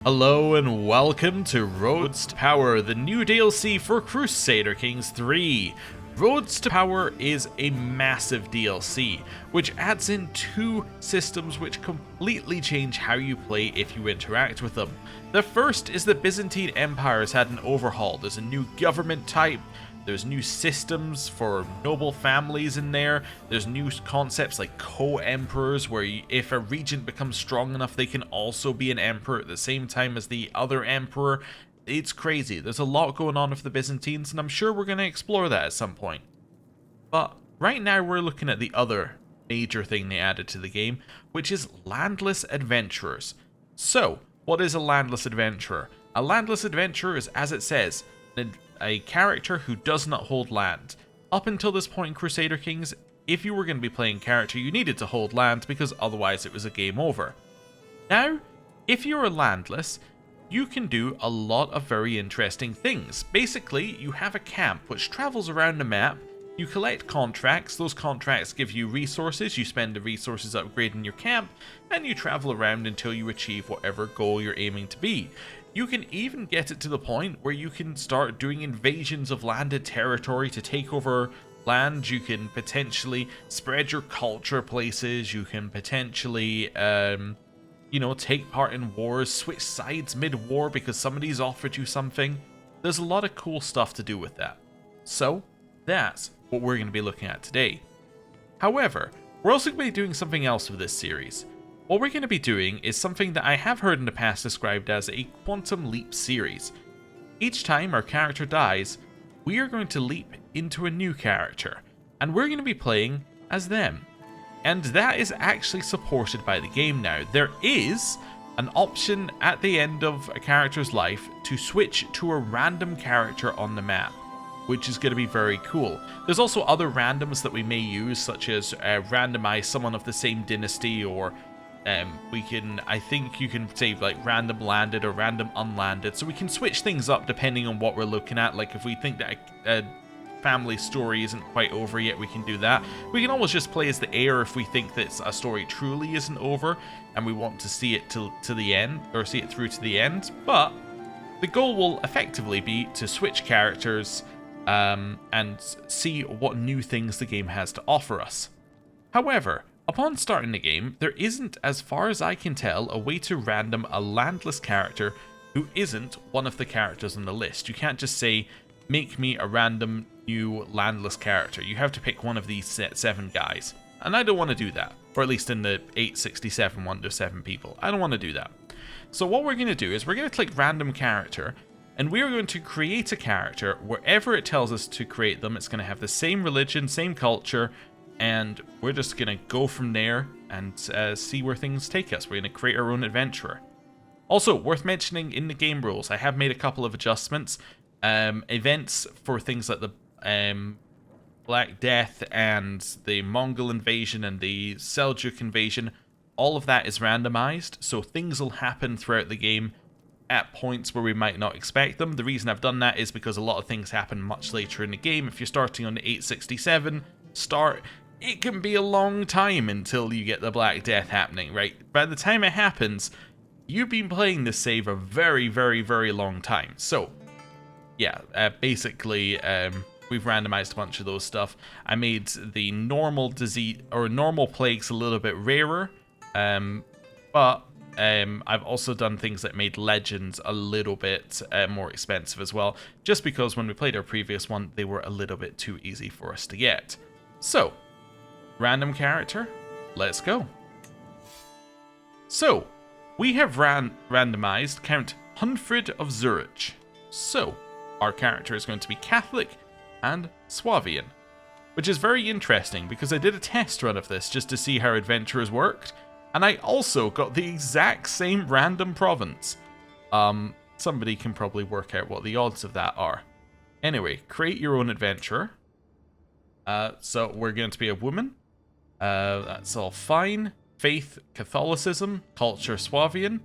Hello and welcome to Roads to Power, the new DLC for Crusader Kings III. Roads to Power is a massive DLC, which adds in two systems which completely change how you play if you interact with them. The first is the Byzantine Empire has had an overhaul. There's a new government type, there's new systems for noble families in there, there's new concepts like co-emperors where if a regent becomes strong enough they can also be an emperor at the same time as the other emperor. It's crazy. There's a lot going on with the Byzantines and I'm sure we're going to explore that at some point. But right now we're looking at the other major thing they added to the game, which is Landless Adventurers. So, what is a Landless Adventurer? A Landless Adventurer is, as it says, a character who does not hold land. Up until this point in Crusader Kings, if you were going to be playing a character, you needed to hold land because otherwise it was a game over. Now, if you're landless, you can do a lot of very interesting things. Basically, you have a camp which travels around the map, you collect contracts, those contracts give you resources, you spend the resources upgrading your camp, and you travel around until you achieve whatever goal you're aiming to be. You can even get it to the point where you can start doing invasions of landed territory to take over land. You can potentially spread your culture places. You can potentially, take part in wars, switch sides mid-war because somebody's offered you something. There's a lot of cool stuff to do with that. So, that's what we're going to be looking at today. However, we're also going to be doing something else with this series. What we're going to be doing is something that I have heard in the past described as a quantum leap series. Each time our character dies, we are going to leap into a new character, and we're going to be playing as them. And that is actually supported by the game now. There is an option at the end of a character's life to switch to a random character on the map, which is going to be very cool. There's also other randoms that we may use, such as randomize someone of the same dynasty, or I think you can say like random landed or random unlanded, so we can switch things up depending on what we're looking at. Like if we think that a family story isn't quite over yet, we can do that. We can always just play as the heir if we think that a story truly isn't over and we want to see it to the end, or see it through to the end. But the goal will effectively be to switch characters and see what new things the game has to offer us. However, upon starting the game, there isn't, as far as I can tell, a way to random a landless character who isn't one of the characters on the list. You can't just say, make me a random new landless character. You have to pick one of these 7 guys. And I don't want to do that. Or at least in the 867 one, there's 7 people. I don't want to do that. So what we're going to do is we're going to click random character, and we're going to create a character wherever it tells us to create them. It's going to have the same religion, same culture, and we're just going to go from there and see where things take us. We're going to create our own adventurer. Also, worth mentioning in the game rules, I have made a couple of adjustments. Events for things like the Black Death and the Mongol invasion and the Seljuk invasion, all of that is randomized, so things will happen throughout the game at points where we might not expect them. The reason I've done that is because a lot of things happen much later in the game. If you're starting on the 867 start, it can be a long time until you get the Black Death happening, right? By the time it happens, you've been playing this save a very, very, very long time. So, yeah, basically, we've randomized a bunch of those stuff. I made the normal disease, or normal plagues, a little bit rarer, but I've also done things that made legends a little bit more expensive as well, just because when we played our previous one, they were a little bit too easy for us to get. So, random character, let's go. So, we have randomized Count Hunfrid of Zurich. So, our character is going to be Catholic and Swabian, which is very interesting because I did a test run of this just to see how adventurers worked, and I also got the exact same random province. Somebody can probably work out what the odds of that are. Anyway, create your own adventurer. So we're going to be a woman. That's all fine. Faith, Catholicism. Culture, Swabian.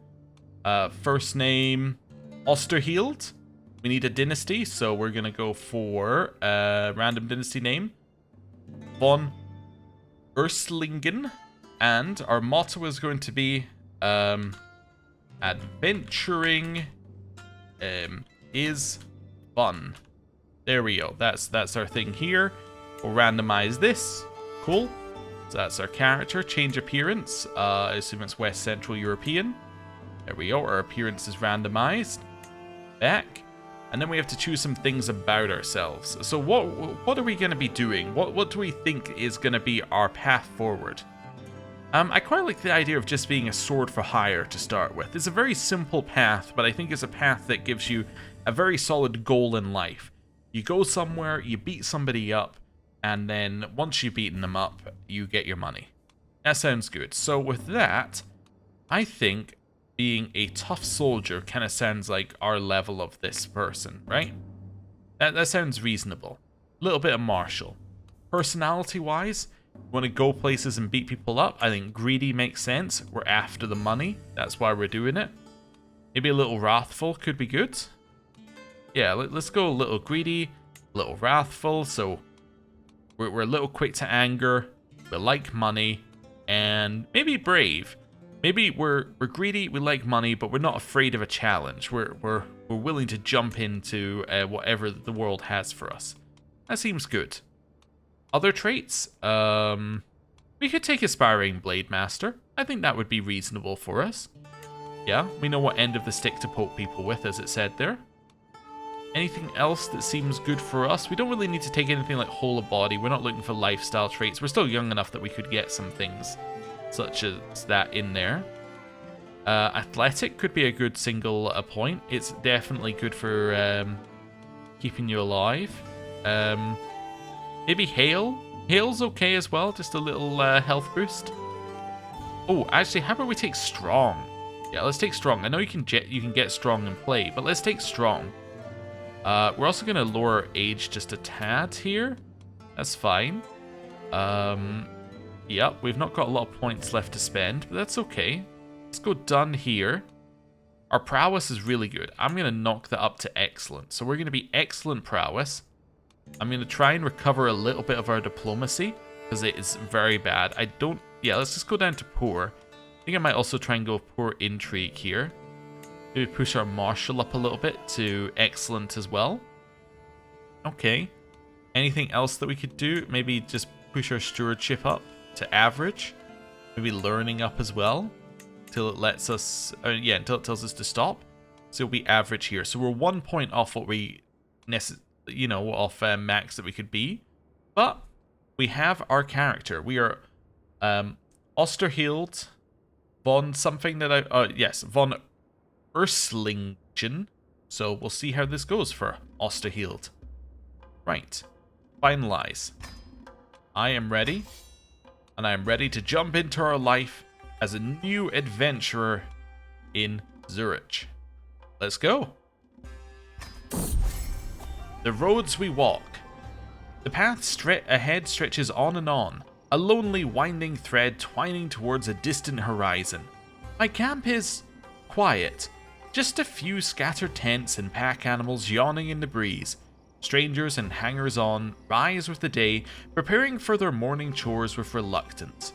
First name, Osterhield. We need a dynasty, so we're going to go for a random dynasty name. Von Erstlingen. And our motto is going to be Adventuring is fun. There we go. That's our thing here. We'll randomize this. Cool. So that's our character. Change appearance. I assume it's West Central European. There we go. Our appearance is randomized. Back. And then we have to choose some things about ourselves. So what are we going to be doing? What do we think is going to be our path forward? I quite like the idea of just being a sword for hire to start with. It's a very simple path, but I think it's a path that gives you a very solid goal in life. You go somewhere, you beat somebody up, and then once you've beaten them up, you get your money. That sounds good. So with that, I think being a tough soldier kind of sounds like our level of this person, right? That sounds reasonable. A little bit of martial. Personality-wise, want to go places and beat people up. I think greedy makes sense. We're after the money. That's why we're doing it. Maybe a little wrathful could be good. Yeah, let's go a little greedy, a little wrathful. So we're a little quick to anger. We like money. And maybe brave. Maybe we're greedy, we like money, but we're not afraid of a challenge. We're willing to jump into whatever the world has for us. That seems good. Other traits? We could take Aspiring Blade Master. I think that would be reasonable for us. Yeah, we know what end of the stick to poke people with, as it said there. Anything else that seems good for us? We don't really need to take anything like Whole of Body. We're not looking for lifestyle traits. We're still young enough that we could get some things such as that in there. Athletic could be a good single point. It's definitely good for keeping you alive. Maybe Hail. Hail's okay as well, just a little health boost. Oh, actually, how about we take Strong? Yeah, let's take Strong. I know you can get Strong in play, but let's take Strong. We're also going to lower age just a tad here. That's fine. Yep, we've not got a lot of points left to spend, but that's okay. Let's go done here. Our prowess is really good. I'm going to knock that up to excellent. So we're going to be excellent prowess. I'm going to try and recover a little bit of our diplomacy, because it is very bad. Yeah, let's just go down to poor. I think I might also try and go poor intrigue here. Maybe push our martial up a little bit to excellent as well. Okay. Anything else that we could do? Maybe just push our stewardship up to average. Maybe learning up as well. Until it lets us... until it tells us to stop. So it'll be average here. So we're 1 point off what we... off max that we could be. But we have our character. We are Osterhild von something that yes, von Urslingen. So we'll see how this goes for Osterhild. Right. Finalize. I am ready. And I am ready to jump into our life as a new adventurer in Zurich. Let's go. The roads we walk. The path ahead stretches on and on, a lonely winding thread twining towards a distant horizon. My camp is quiet, just a few scattered tents and pack animals yawning in the breeze. Strangers and hangers-on rise with the day, preparing for their morning chores with reluctance.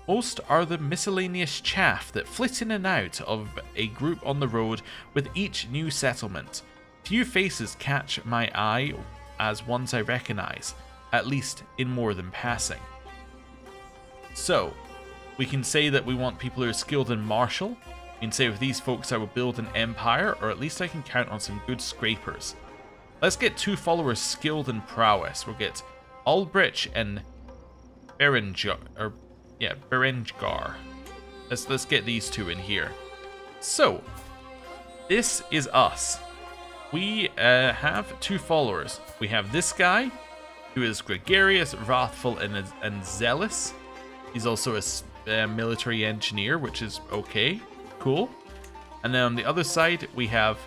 Most are the miscellaneous chaff that flit in and out of a group on the road with each new settlement. Few faces catch my eye as ones I recognize, at least in more than passing. So, we can say that we want people who are skilled in martial. We can say with these folks I will build an empire, or at least I can count on some good scrapers. Let's get 2 followers skilled in prowess. We'll get Albrich and Berengar. Let's get these 2 in here. So, this is us. We have 2 followers. We have this guy, who is gregarious, wrathful, and zealous. He's also a military engineer, which is okay. Cool. And then on the other side, we have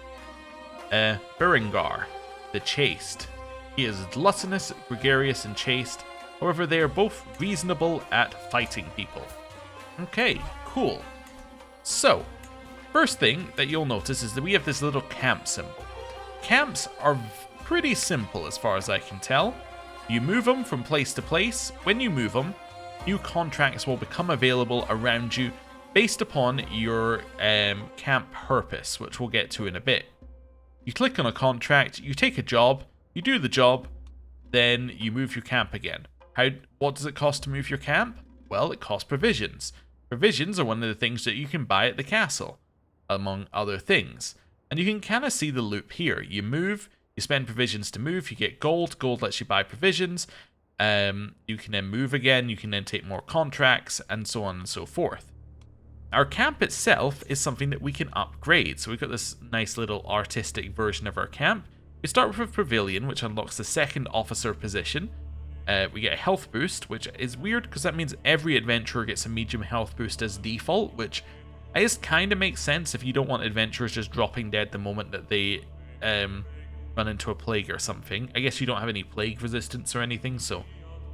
Berengar, the chaste. He is gluttonous, gregarious, and chaste. However, they are both reasonable at fighting people. Okay, cool. So, first thing that you'll notice is that we have this little camp symbol. Camps are pretty simple as far as I can tell. You move them from place to place. When you move them, new contracts will become available around you based upon your camp purpose, which we'll get to in a bit. You click on a contract, you take a job, you do the job, then you move your camp again. What does it cost to move your camp? Well, it costs provisions. Provisions are one of the things that you can buy at the castle, among other things. And you can kind of see the loop here. You move, you spend provisions to move, you get gold. Gold lets you buy provisions. You can then move again, you can then take more contracts, and so on and so forth. Our camp itself is something that we can upgrade. So we've got this nice little artistic version of our camp. We start with a pavilion, which unlocks the second officer position. We get a health boost, which is weird because that means every adventurer gets a medium health boost as default, which I guess kind of makes sense if you don't want adventurers just dropping dead the moment that they run into a plague or something. I guess you don't have any plague resistance or anything, so it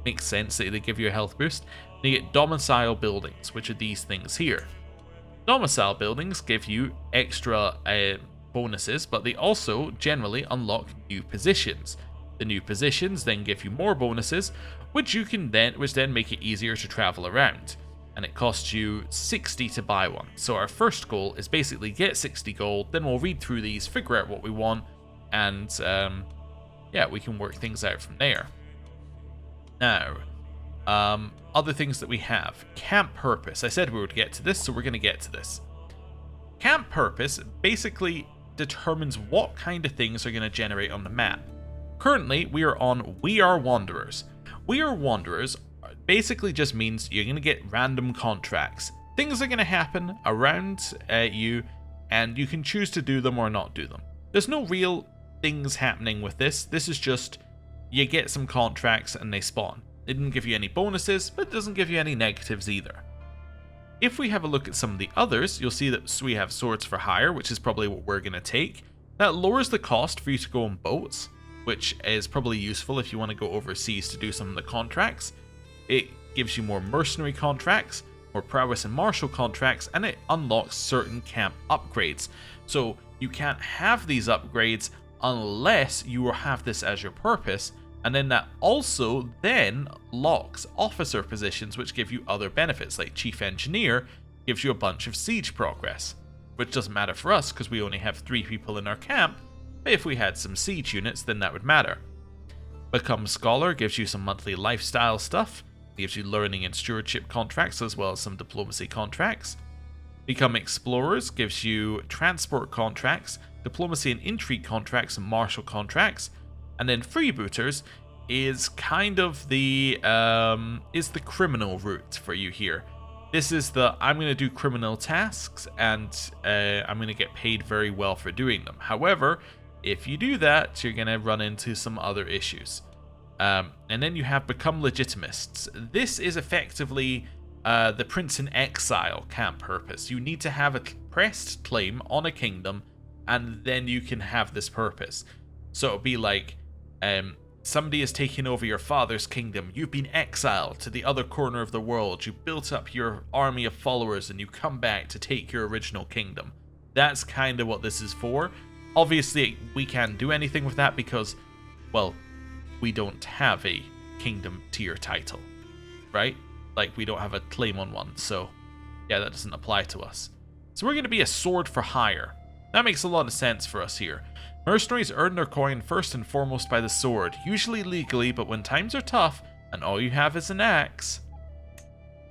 makes sense that they give you a health boost. And you get domicile buildings, which are these things here. Domicile buildings give you extra bonuses, but they also generally unlock new positions. The new positions then give you more bonuses, which then make it easier to travel around. And it costs you 60 to buy one. So our first goal is basically get 60 gold, then we'll read through these, figure out what we want, and yeah, we can work things out from there. Now, other things that we have. Camp purpose. I said we would get to this, so we're going to get to this. Camp purpose basically determines what kind of things are going to generate on the map. Currently, we are on We Are Wanderers. We Are Wanderers basically just means you're going to get random contracts. Things are going to happen around you, and you can choose to do them or not do them. There's no real things happening with this. This is just, you get some contracts and they spawn. It didn't give you any bonuses, but it doesn't give you any negatives either. If we have a look at some of the others, you'll see that we have swords for hire, which is probably what we're going to take. That lowers the cost for you to go on boats, which is probably useful if you want to go overseas to do some of the contracts. It gives you more mercenary contracts, more prowess and martial contracts, and it unlocks certain camp upgrades. So you can't have these upgrades unless you have this as your purpose, and then that also then locks officer positions, which give you other benefits, like Chief Engineer gives you a bunch of siege progress, which doesn't matter for us because we only have 3 people in our camp. But if we had some siege units, then that would matter. Become Scholar gives you some monthly lifestyle stuff, gives you learning and stewardship contracts as well as some diplomacy contracts. Become Explorers gives you transport contracts, diplomacy and intrigue contracts, and martial contracts. And then Freebooters is kind of the criminal route for you here. This is the I'm going to do criminal tasks and I'm going to get paid very well for doing them. However, if you do that, you're going to run into some other issues. And then you have Become Legitimists. This is effectively the Prince in Exile camp purpose. You need to have a pressed claim on a kingdom, and then you can have this purpose. So it'll be like, somebody has taken over your father's kingdom. You've been exiled to the other corner of the world. You built up your army of followers, and you come back to take your original kingdom. That's kind of what this is for. Obviously, we can't do anything with that because, well, we don't have a kingdom tier title, right? Like, we don't have a claim on one, so yeah, that doesn't apply to us. So we're going to be a sword for hire. That makes a lot of sense for us here. Mercenaries earn their coin first and foremost by the sword, usually legally, but when times are tough and all you have is an axe.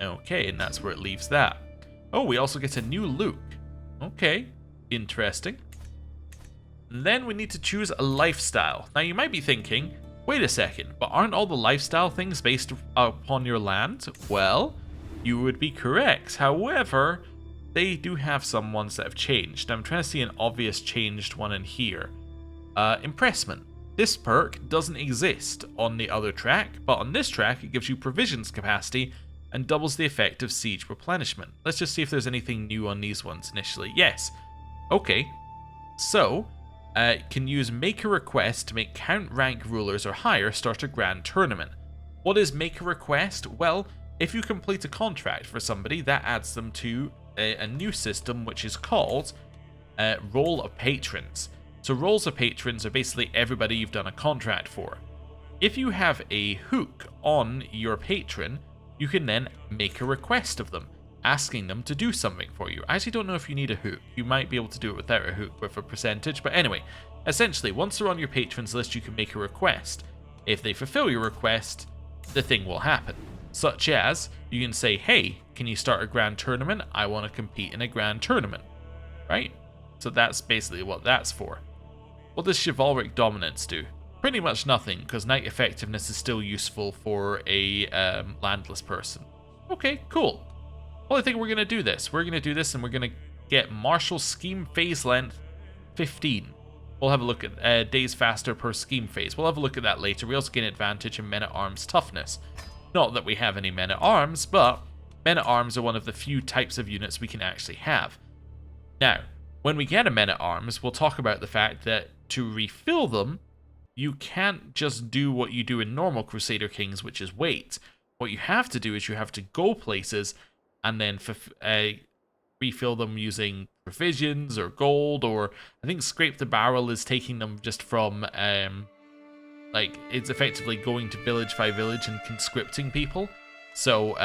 Okay, and that's where it leaves that. Oh, we also get a new Luke. Okay, interesting. Then we need to choose a lifestyle. Now you might be thinking, wait a second, but aren't all the lifestyle things based upon your land? Well, you would be correct. However, they do have some ones that have changed. I'm trying to see an obvious changed one in here. Impressment. This perk doesn't exist on the other track, but on this track it gives you provisions capacity and doubles the effect of siege replenishment. Let's just see if there's anything new on these ones initially. Yes. Okay. So, can use make a request to make count rank rulers or higher start a grand tournament. What is make a request? Well, if you complete a contract for somebody, that adds them to a new system which is called Roll of Patrons. So rolls of patrons are basically everybody you've done a contract for. If you have a hook on your patron, you can then make a request of them. asking them to do something for you. I actually don't know if you need a hook. You might be able to do it without a hook with a percentage, but anyway, essentially, once they're on your patrons list, you can make a request. If they fulfill your request, the thing will happen. Such as, you can say, hey, can you start a grand tournament? I want to compete in a grand tournament, right? So that's basically what that's for. What does chivalric dominance do? Pretty much nothing, because knight effectiveness is still useful for a landless person. Okay, cool. Well, I think we're going to do this. We're going to do this, and we're going to get martial scheme phase length 15. We'll have a look at days faster per scheme phase. We'll have a look at that later. We also gain advantage in men-at-arms toughness. Not that we have any men-at-arms, but men-at-arms are one of the few types of units we can actually have. Now, when we get a men-at-arms, we'll talk about the fact that to refill them, you can't just do what you do in normal Crusader Kings, which is wait. What you have to do is you have to go places and then refill them using provisions or gold, or I think Scrape the Barrel is taking them just from, like, it's effectively going to village by village and conscripting people. So,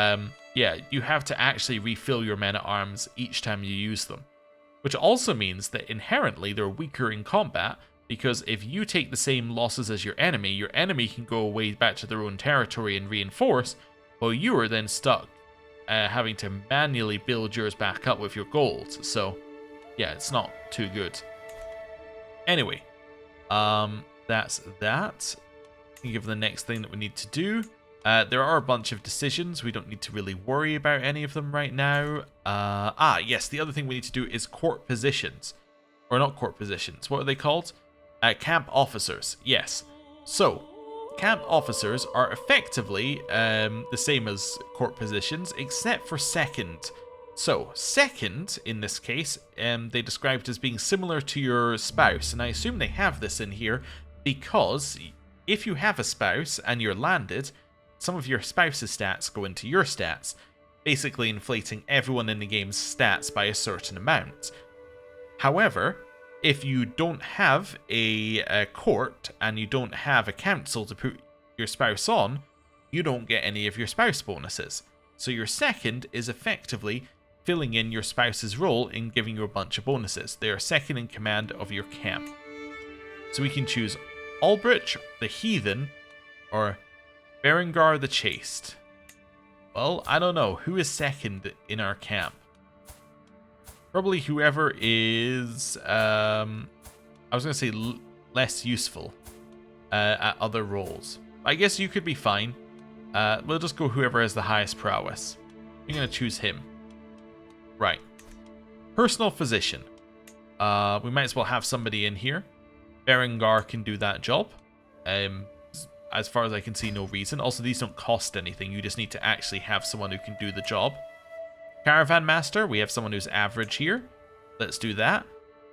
yeah, you have to actually refill your men-at-arms each time you use them. Which also means that inherently they're weaker in combat, because if you take the same losses as your enemy can go away back to their own territory and reinforce, while you are then stuck having to manually build yours back up with your gold. So, yeah, it's not too good. Anyway, that's that. Think of the next thing that we need to do. There are a bunch of decisions. We don't need to really worry about any of them right now. Yes, the other thing we need to do is court positions. Or not court positions. What are they called? Camp officers. Yes. So, camp officers are effectively the same as court positions, except for second. So, second, in this case, they described as being similar to your spouse. And I assume they have this in here because if you have a spouse and you're landed, some of your spouse's stats go into your stats, basically inflating everyone in the game's stats by a certain amount. However, if you don't have a court and you don't have a council to put your spouse on, you don't get any of your spouse bonuses. So your second is effectively filling in your spouse's role in giving you a bunch of bonuses. They are second in command of your camp. So we can choose Albrecht the Heathen or Berengar the Chaste. Well, I don't know. Who is second in our camp? Probably whoever is, I was going to say less useful at other roles. I guess you could be fine. We'll just go whoever has the highest prowess. I'm going to choose him. Right. Personal physician. We might as well have somebody in here. Berengar can do that job. As far as I can see, no reason. Also, these don't cost anything. You just need to actually have someone who can do the job. Caravan Master, we have someone who's average here. Let's do that.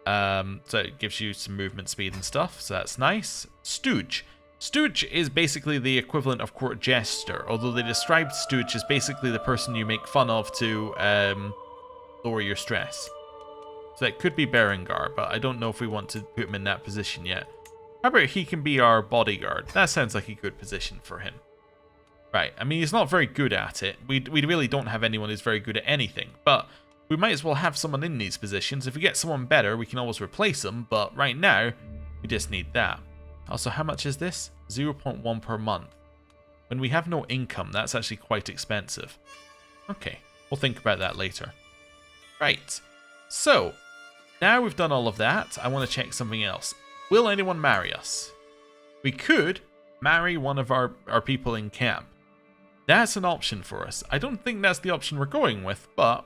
So it gives you some movement speed and stuff, so that's nice. Stooge. Stooge is basically the equivalent of Court Jester, although they described Stooge as basically the person you make fun of to lower your stress. So that could be Berengar, but I don't know if we want to put him in that position yet. How about he can be our bodyguard? That sounds like a good position for him. Right, I mean, he's not very good at it. We really don't have anyone who's very good at anything, but we might as well have someone in these positions. If we get someone better, we can always replace them, but right now, we just need that. Also, how much is this? 0.1 per month. When we have no income, that's actually quite expensive. Okay, we'll think about that later. Right, so, now we've done all of that, I want to check something else. Will anyone marry us? We could marry one of our people in camp. That's an option for us. I don't think that's the option we're going with, but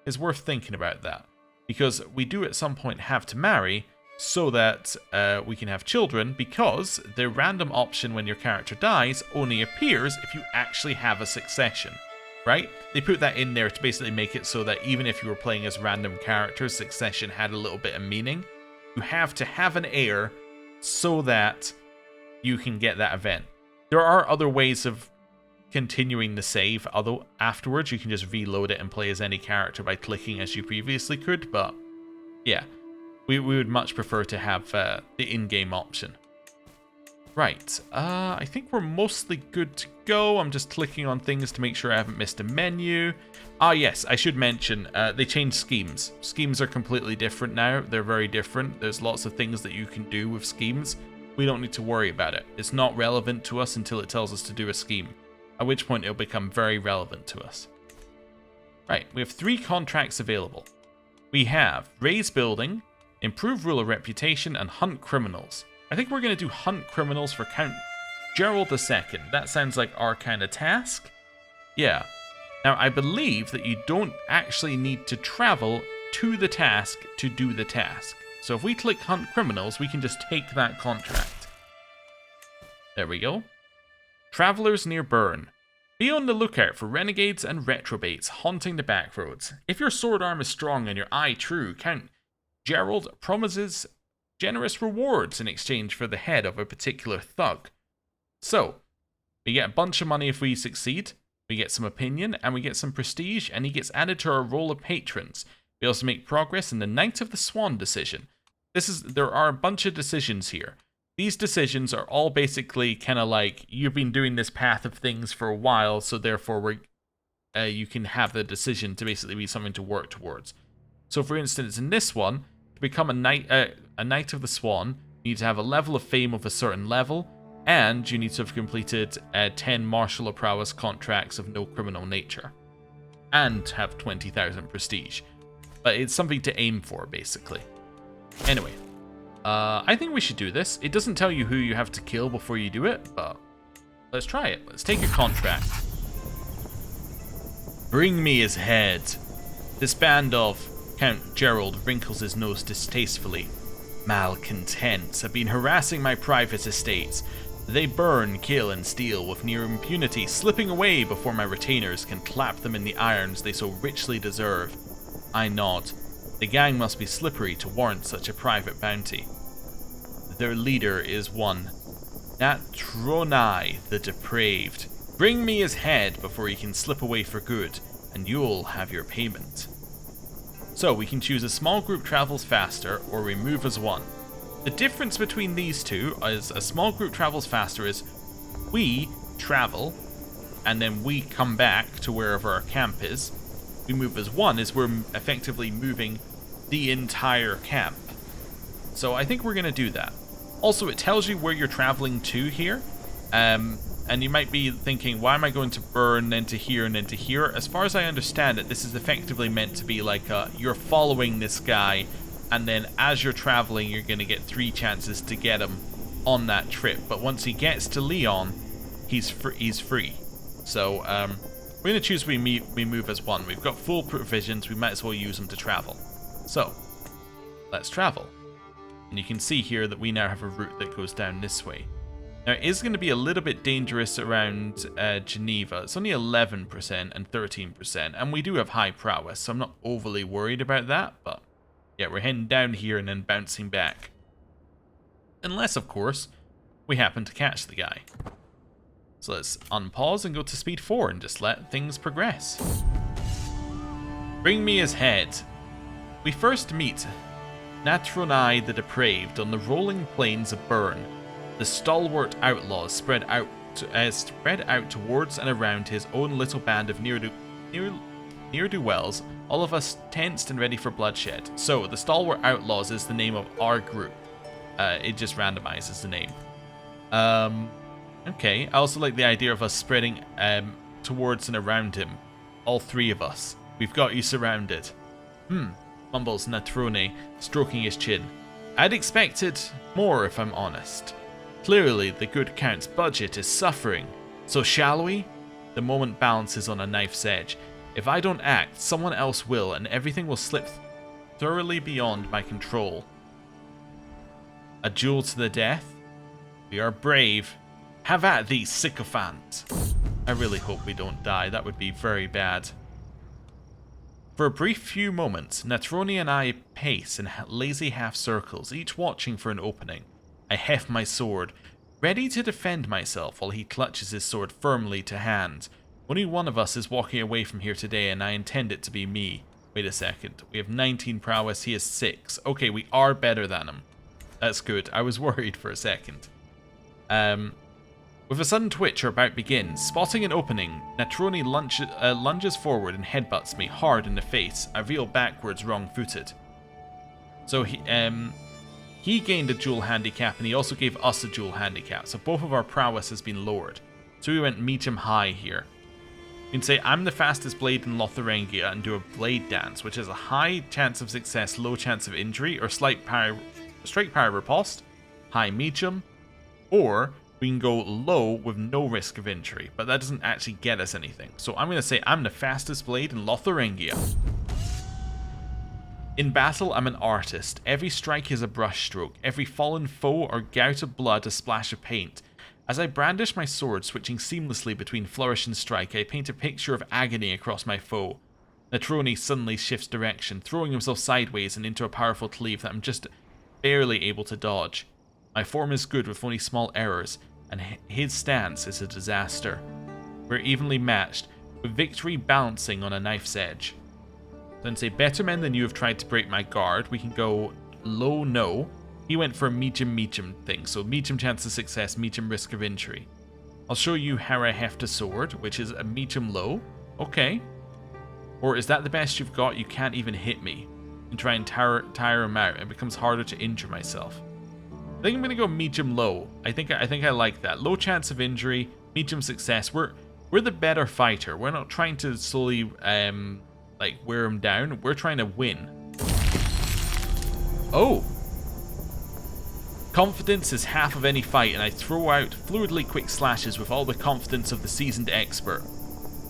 it's worth thinking about that. Because we do at some point have to marry so that we can have children, because the random option when your character dies only appears if you actually have a succession, right? They put that in there to basically make it so that even if you were playing as random characters, succession had a little bit of meaning. You have to have an heir so that you can get that event. There are other ways of continuing the save, although afterwards you can just reload it and play as any character by clicking as you previously could, but yeah, we would much prefer to have the in-game option. Right, I think we're mostly good to go. I'm just clicking on things to make sure I haven't missed a menu. Ah, yes, I should mention, they changed schemes. Schemes are completely different now. They're very different. There's lots of things that you can do with schemes. We don't need to worry about it. It's not relevant to us until it tells us to do a scheme, at which point it'll become very relevant to us. Right, we have 3 contracts available. We have Raise Building, Improve Ruler Reputation, and Hunt Criminals. I think we're going to do Hunt Criminals for Count Gerald II. That sounds like our kind of task. Yeah. Now, I believe that you don't actually need to travel to the task to do the task. So if we click Hunt Criminals, we can just take that contract. There we go. Travelers near Bern. Be on the lookout for renegades and retrobates haunting the backroads. If your sword arm is strong and your eye true, Count Gerald promises generous rewards in exchange for the head of a particular thug. So, we get a bunch of money if we succeed, we get some opinion, and we get some prestige, and he gets added to our roll of patrons. We also make progress in the Knight of the Swan decision. There are a bunch of decisions here. These decisions are all basically kind of like, you've been doing this path of things for a while, so therefore you can have the decision to basically be something to work towards. So for instance, in this one, to become a Knight of the Swan, you need to have a level of fame of a certain level, and you need to have completed 10 martial or prowess contracts of no criminal nature, and have 20,000 prestige. But it's something to aim for, basically. Anyway, I think we should do this. It doesn't tell you who you have to kill before you do it, but let's try it. Let's take a contract. Bring me his head. This band of Count Gerald wrinkles his nose distastefully. Malcontents have been harassing my private estates. They burn, kill, and steal with near impunity, slipping away before my retainers can clap them in the irons they so richly deserve. I nod. The gang must be slippery to warrant such a private bounty. Their leader is one Natronai the Depraved. Bring me his head before he can slip away for good, and you'll have your payment. So we can choose a small group travels faster, or we move as one. The difference between these two is a small group travels faster is we travel, and then we come back to wherever our camp is. We move as one is we're effectively moving the entire camp. So I think we're going to do that. Also, it tells you where you're traveling to here. And you might be thinking, why am I going to Bern, then to here, and then to here? As far as I understand it, this is effectively meant to be like you're following this guy, and then as you're traveling, you're going to get 3 chances to get him on that trip. But once he gets to Leon, he's free. So we're going to choose we move as one. We've got full provisions. We might as well use them to travel. So let's travel. And you can see here that we now have a route that goes down this way. Now, it is going to be a little bit dangerous around Geneva. It's only 11% and 13%, and we do have high prowess, so I'm not overly worried about that, but yeah, we're heading down here and then bouncing back. Unless, of course, we happen to catch the guy. So let's unpause and go to speed 4 and just let things progress. Bring me his head. We first meet Natronai the Depraved on the rolling plains of Bern. The stalwart outlaws spread out towards and around his own little band of ne'er-do-wells, all of us tensed and ready for bloodshed. So, the stalwart outlaws is the name of our group. It just randomizes the name. Okay, I also like the idea of us spreading towards and around him. All 3 of us. We've got you surrounded. Mumbles Natrone, stroking his chin. I'd expected more, if I'm honest. Clearly, the good Count's budget is suffering. So shall we? The moment balances on a knife's edge. If I don't act, someone else will, and everything will slip thoroughly beyond my control. A duel to the death? We are brave. Have at thee, sycophant. I really hope we don't die. That would be very bad. For a brief few moments, Natroni and I pace in lazy half circles, each watching for an opening. I heft my sword, ready to defend myself while he clutches his sword firmly to hand. Only one of us is walking away from here today, and I intend it to be me. Wait a second. We have 19 prowess, he has 6. Okay, we are better than him. That's good. I was worried for a second. With a sudden twitch, our bout begins. Spotting an opening, Natroni lunges forward and headbutts me hard in the face. I reel backwards wrong-footed. So he gained a dual handicap, and he also gave us a dual handicap. So both of our prowess has been lowered. So we went medium high here. You can say, I'm the fastest blade in Lotharingia, and do a blade dance, which has a high chance of success, low chance of injury, or strike power riposte, high medium, or we can go low with no risk of injury, but that doesn't actually get us anything. So I'm going to say, I'm the fastest blade in Lotharingia. In battle, I'm an artist. Every strike is a brushstroke, every fallen foe or gout of blood a splash of paint. As I brandish my sword, switching seamlessly between flourish and strike, I paint a picture of agony across my foe. Natroni suddenly shifts direction, throwing himself sideways and into a powerful cleave that I'm just barely able to dodge. My form is good with only small errors, and his stance is a disaster. We're evenly matched, with victory balancing on a knife's edge. Then say, better men than you have tried to break my guard. We can go low, no. He went for a medium thing, so medium chance of success, medium risk of injury. I'll show you how I heft a sword, which is a medium low. Okay. Or is that the best you've got? You can't even hit me. And try and tire him out. It becomes harder to injure myself. I think I'm gonna go medium low. I think I like that. Low chance of injury, medium success. We're the better fighter. We're not trying to slowly like wear him down. We're trying to win. Oh. Confidence is half of any fight, and I throw out fluidly quick slashes with all the confidence of the seasoned expert.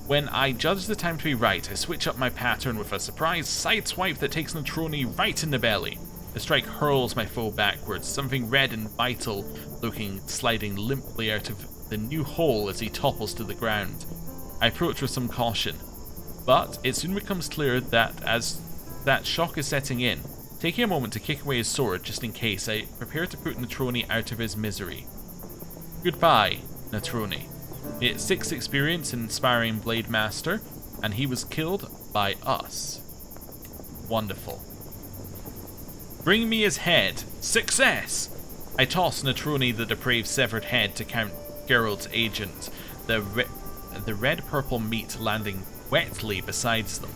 When I judge the time to be right, I switch up my pattern with a surprise side swipe that takes Natroni right in the belly. The strike hurls my foe backwards, something red and vital looking sliding limply out of the new hole as he topples to the ground. I approach with some caution, but it soon becomes clear that as that shock is setting in, taking a moment to kick away his sword just in case, I prepare to put Natroni out of his misery. Goodbye, Natroni. He had 6 experience in inspiring Blade Master, and he was killed by us. Wonderful. Bring me his head. Success! I toss Natroni the depraved severed head to Count Geralt's agent, the red-purple meat landing wetly beside them.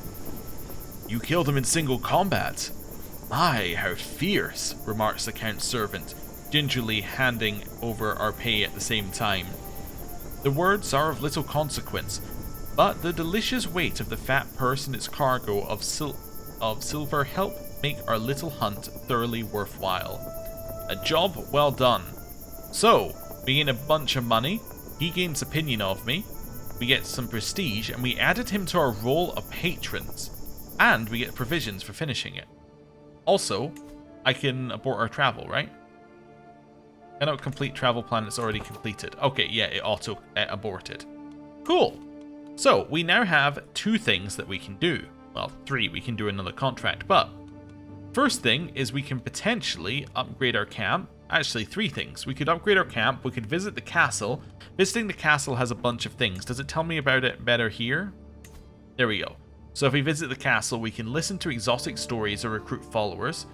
You killed him in single combat. My, how fierce, remarks the Count's servant, gingerly handing over our pay at the same time. The words are of little consequence, but the delicious weight of the fat purse and its cargo of silver help make our little hunt thoroughly worthwhile. A job well done. So, we gain a bunch of money, he gains opinion of me, we get some prestige, and we added him to our roll of patrons, and we get provisions for finishing it. Also, I can abort our travel, right? Cannot complete travel plan that's already completed. Okay, yeah, it auto aborted. Cool. So, we now have 2 things that we can do. Well, 3, we can do another contract, but first thing is we can potentially upgrade our camp. Actually, 3 things. We could upgrade our camp, we could visit the castle. Visiting the castle has a bunch of things. Does it tell me about it better here? There we go. So if we visit the castle, we can listen to exotic stories or recruit followers,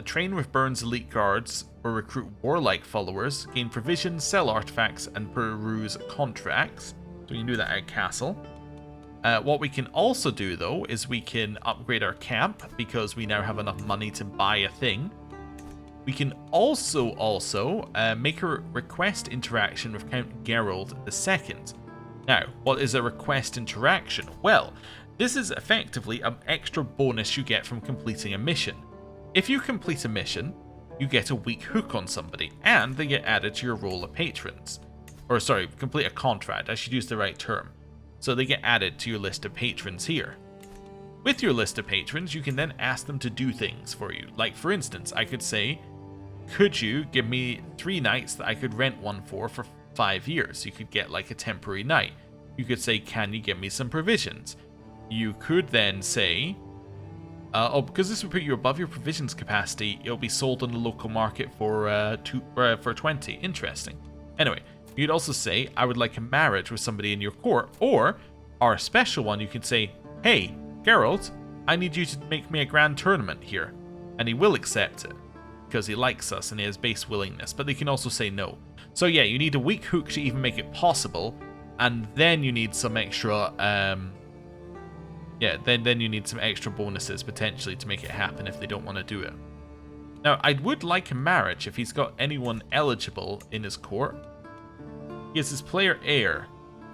train with Byrne's elite guards, or recruit warlike followers, gain provisions, sell artifacts, and peruse contracts. So we can do that at castle. What we can also do, though, is we can upgrade our camp, because we now have enough money to buy a thing. We can also make a request interaction with Count Geralt II. Now, what is a request interaction? Well, this is effectively an extra bonus you get from completing a mission. If you complete a mission, you get a weak hook on somebody, and they get added to your roll of patrons. Or sorry, complete a contract, I should use the right term. So they get added to your list of patrons here. With your list of patrons, you can then ask them to do things for you. Like for instance, I could say, could you give me 3 nights that I could rent one for 5 years? You could get like a temporary night. You could say, can you give me some provisions? You could then say, because this would put you above your provisions capacity, it'll be sold on the local market for 20. Interesting. Anyway, you'd also say, I would like a marriage with somebody in your court, or our special one, you can say, hey, Geralt, I need you to make me a grand tournament here, and he will accept it. because he likes us and he has base willingness, but they can also say no. So yeah, you need a weak hook to even make it possible, and then you need some extra, then you need some extra bonuses potentially to make it happen if they don't want to do it. Now, I would like a marriage if he's got anyone eligible in his court. He has his player heir,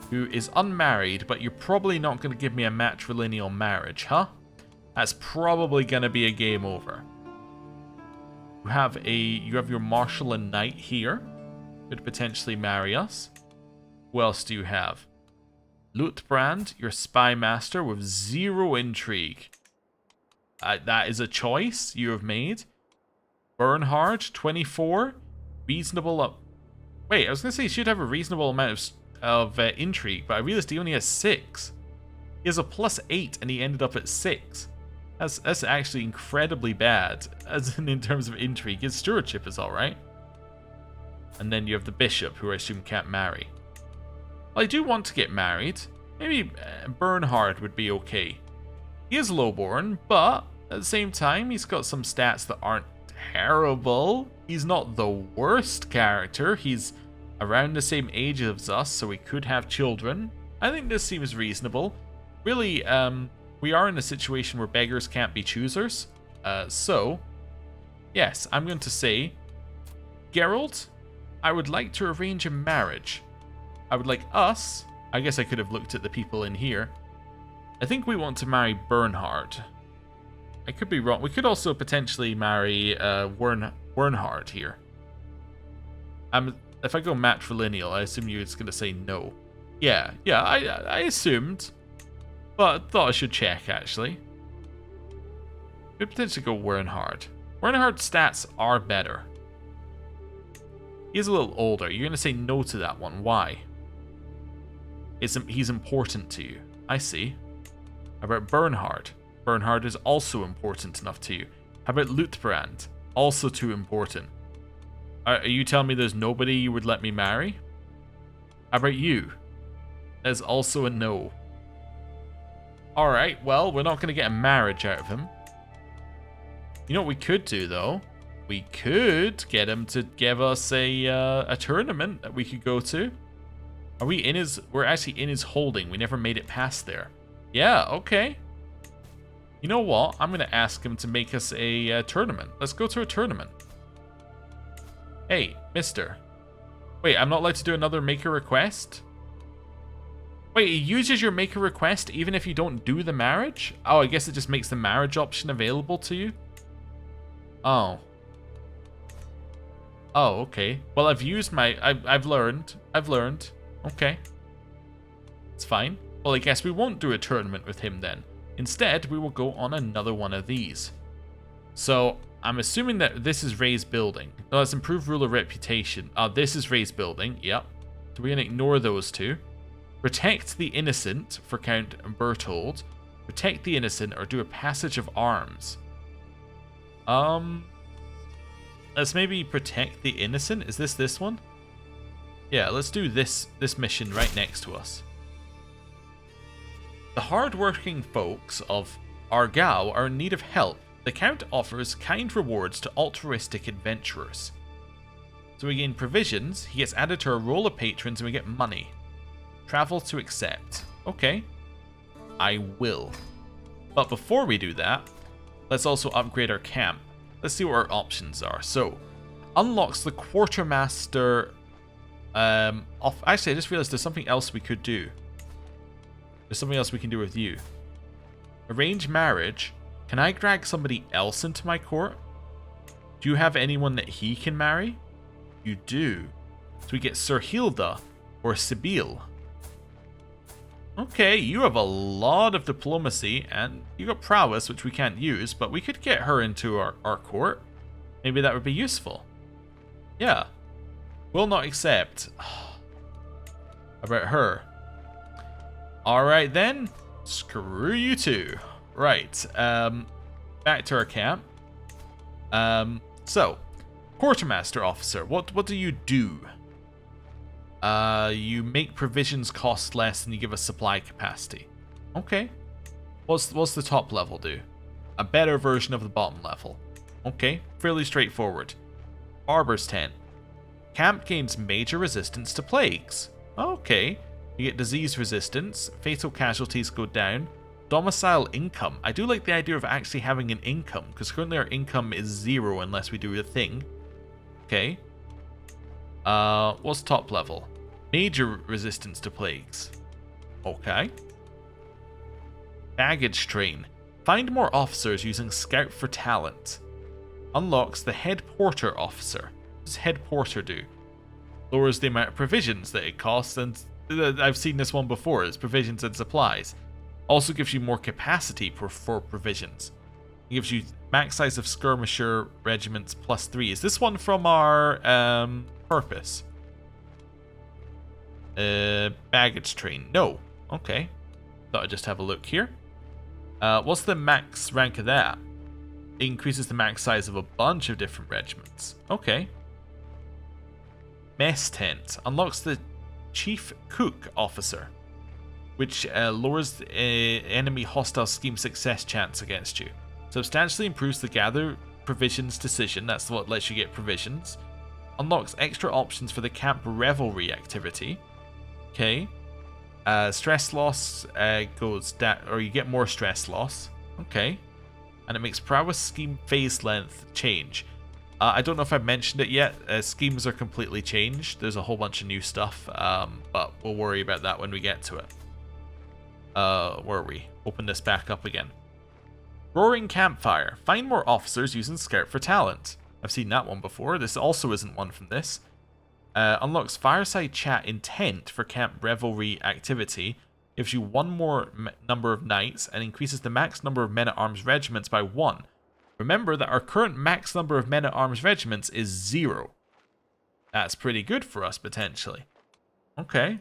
who is unmarried, but you're probably not going to give me a matrilineal marriage, huh? That's probably going to be a game over. You have your marshal and knight here. Could potentially marry us. Who else do you have? Lutbrand, your spy master with 0 intrigue. That is a choice you have made. Bernhard, 24. Reasonable. Wait, I was going to say he should have a reasonable amount of intrigue, but I realized he only has 6. He has a +8 and he ended up at 6. That's actually incredibly bad, as in terms of intrigue. His stewardship is alright. And then you have the bishop, who I assume can't marry. Well, I do want to get married. Maybe Bernhard would be okay. He is lowborn, but at the same time, he's got some stats that aren't terrible. He's not the worst character. He's around the same age as us, so we could have children. I think this seems reasonable. Really, we are in a situation where beggars can't be choosers. So, yes, I'm going to say, Geralt, I would like to arrange a marriage. I would like us, I guess I could have looked at the people in here. I think we want to marry Bernhard. I could be wrong. We could also potentially marry Wernhard here. If I go matrilineal, I assume you're just going to say no. Yeah, I assumed. But thought I should check, actually. Could potentially go Wernhard. Wernhard's stats are better. He's a little older. You're going to say no to that one. Why? He's important to you. I see. How about Bernhard? Bernhard is also important enough to you. How about Lutbrand? Also too important. Are you telling me there's nobody you would let me marry? How about you? That's also a no. Alright, well, we're not going to get a marriage out of him. You know what we could do, though? We could get him to give us a tournament that we could go to. Are we in his... We're actually in his holding. We never made it past there. Yeah, okay. You know what? I'm going to ask him to make us a tournament. Let's go to a tournament. Hey, mister. Wait, I'm not allowed to do another make a request? Wait, it uses your make a request even if you don't do the marriage? Oh, I guess it just makes the marriage option available to you? Oh. Oh, okay. Well, I've used my... I've learned. Okay. It's fine. Well, I guess we won't do a tournament with him then. Instead, we will go on another one of these. So, I'm assuming that this is raise building. No, let's improve ruler reputation. This is raise building. Yep. So we're going to ignore those two. Protect the innocent for Count Berthold. Protect the innocent or do a passage of arms. Let's maybe protect the innocent. Is this one? Yeah, let's do this mission right next to us. The hard-working folks of Argao are in need of help. The Count offers kind rewards to altruistic adventurers. So we gain provisions, he gets added to our roll of patrons, and we get money. Travel to accept. Okay. I will. But before we do that, let's also upgrade our camp. Let's see what our options are. So, unlocks the quartermaster... Actually, I just realized there's something else we could do. There's something else we can do with you. Arrange marriage. Can I drag somebody else into my court? Do you have anyone that he can marry? You do. So we get Sir Hilda or Sibyl. Okay, you have a lot of diplomacy and you got prowess, which we can't use, but we could get her into our court. Maybe that would be useful. Yeah. Will not accept. About her. Alright then. Screw you too. Right. Back to our camp. So, quartermaster officer, what do you do? You make provisions cost less and you give us supply capacity. Okay. What's the top level do? A better version of the bottom level. Okay, fairly straightforward. Barber's tent. Camp gains major resistance to plagues. Okay. You get disease resistance, fatal casualties go down, domicile income. I do like the idea of actually having an income, because currently our income is 0 unless we do a thing. Okay. What's top level? Major resistance to plagues. Okay. Baggage train. Find more officers using scout for talent. Unlocks the head porter officer. What does head porter do? Lowers the amount of provisions that it costs, and I've seen this one before. It's provisions and supplies. Also gives you more capacity for provisions. It gives you max size of skirmisher regiments +3. Is this one from our purpose? Baggage train. No. Okay. Thought I'd just have a look here. What's the max rank of that? It increases the max size of a bunch of different regiments. Okay. Mess tent. Unlocks the chief cook officer, which lowers the enemy hostile scheme success chance against you. Substantially improves the gather provisions decision. That's what lets you get provisions. Unlocks extra options for the camp revelry activity. Okay. Stress loss goes down, or you get more stress loss. Okay. And it makes prowess scheme phase length change. I don't know if I've mentioned it yet. Schemes are completely changed. There's a whole bunch of new stuff, but we'll worry about that when we get to it. Where are we? Open this back up again. Roaring Campfire. Find more officers using Scout for talent. I've seen that one before. This also isn't one from this. Unlocks Fireside Chat Intent for Camp Revelry activity. Gives you one more number of knights and increases the max number of men-at-arms regiments by 1. Remember that our current max number of men-at-arms regiments is 0. That's pretty good for us, potentially. Okay.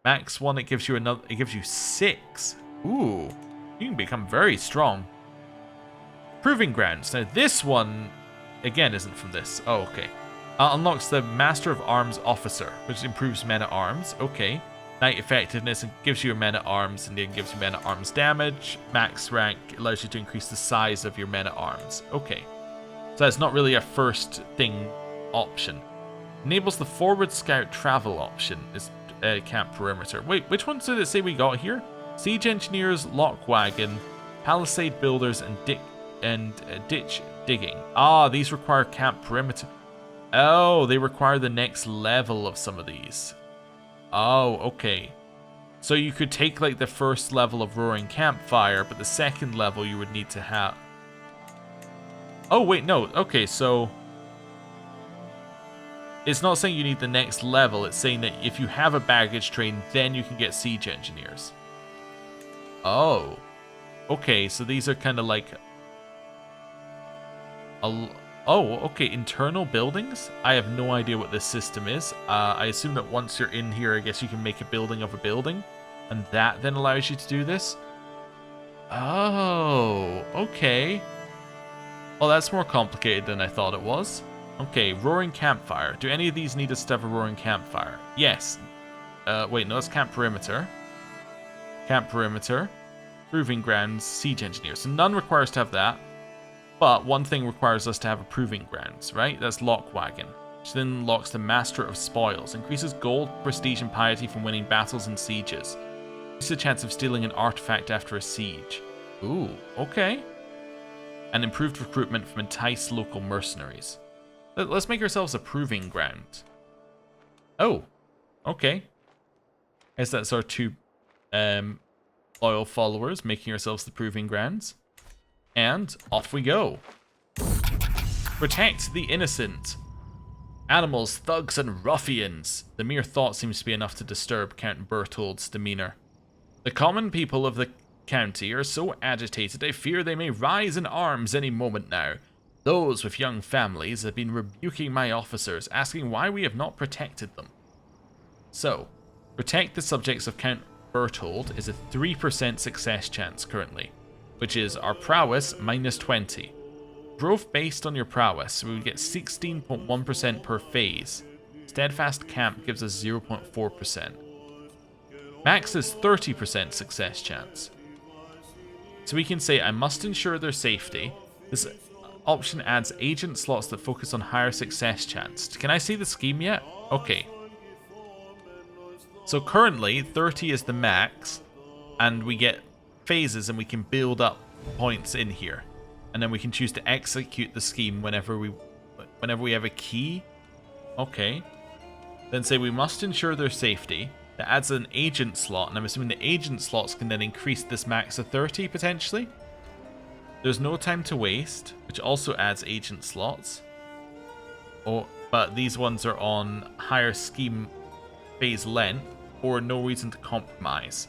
Max 1, it gives you another. It gives you 6. Ooh. You can become very strong. Proving Grounds. Now this one, again, isn't from this. Oh, okay. Unlocks the Master of Arms Officer, which improves men-at-arms. Okay. Knight effectiveness, and gives you a men-at-arms, and then gives you men-at-arms damage. Max rank allows you to increase the size of your men-at-arms. Okay. So that's not really a first thing option. Enables the forward scout travel option. Is camp perimeter. Wait, which ones did it say we got here? Siege engineers, lock wagon, palisade builders, and ditch digging. Ah, these require camp perimeter. Oh, they require the next level of some of these. Oh, okay. So you could take like the first level of Roaring Campfire, but the second level you would need to have... Oh, wait, no. Okay, so... It's not saying you need the next level, it's saying that if you have a baggage train, then you can get siege engineers. Oh. Okay, so these are kind of like... Oh, okay, internal buildings? I have no idea what this system is. I assume that once you're in here, I guess you can make a building of a building, and that then allows you to do this? Oh, okay. Well, that's more complicated than I thought it was. Okay, Roaring Campfire. Do any of these need us to have a Roaring Campfire? Yes. Wait, no, that's Camp Perimeter. Camp Perimeter. Proving Grounds, Siege Engineer. So none requires to have that. But one thing requires us to have a Proving Grounds, right? That's Lock Wagon, which then unlocks the Master of Spoils. Increases gold, prestige, and piety from winning battles and sieges. Increases the chance of stealing an artifact after a siege. Ooh, okay. And improved recruitment from enticed local mercenaries. Let's make ourselves a Proving Ground. Oh, okay. I guess that's our 2 loyal followers making ourselves the Proving Grounds. And off we go. Protect the innocent. Animals, thugs, and ruffians. The mere thought seems to be enough to disturb Count Berthold's demeanor. The common people of the county are so agitated I fear they may rise in arms any moment now. Those with young families have been rebuking my officers, asking why we have not protected them. So, protect the subjects of Count Berthold is a 3% success chance currently, which is our prowess minus 20. Growth based on your prowess, so we would get 16.1% per phase. Steadfast Camp gives us 0.4%. Max is 30% success chance. So we can say, I must ensure their safety. option adds agent slots that focus on higher success chance. Can I see the scheme yet? Okay. So currently 30 is the max, and we get phases and we can build up points in here. And then we can choose to execute the scheme whenever we have a key. Okay. Then say we must ensure their safety. That adds an agent slot, and I'm assuming the agent slots can then increase this max to 30 potentially. There's no time to waste, which also adds agent slots. Oh, but these ones are on higher scheme phase length, or no reason to compromise.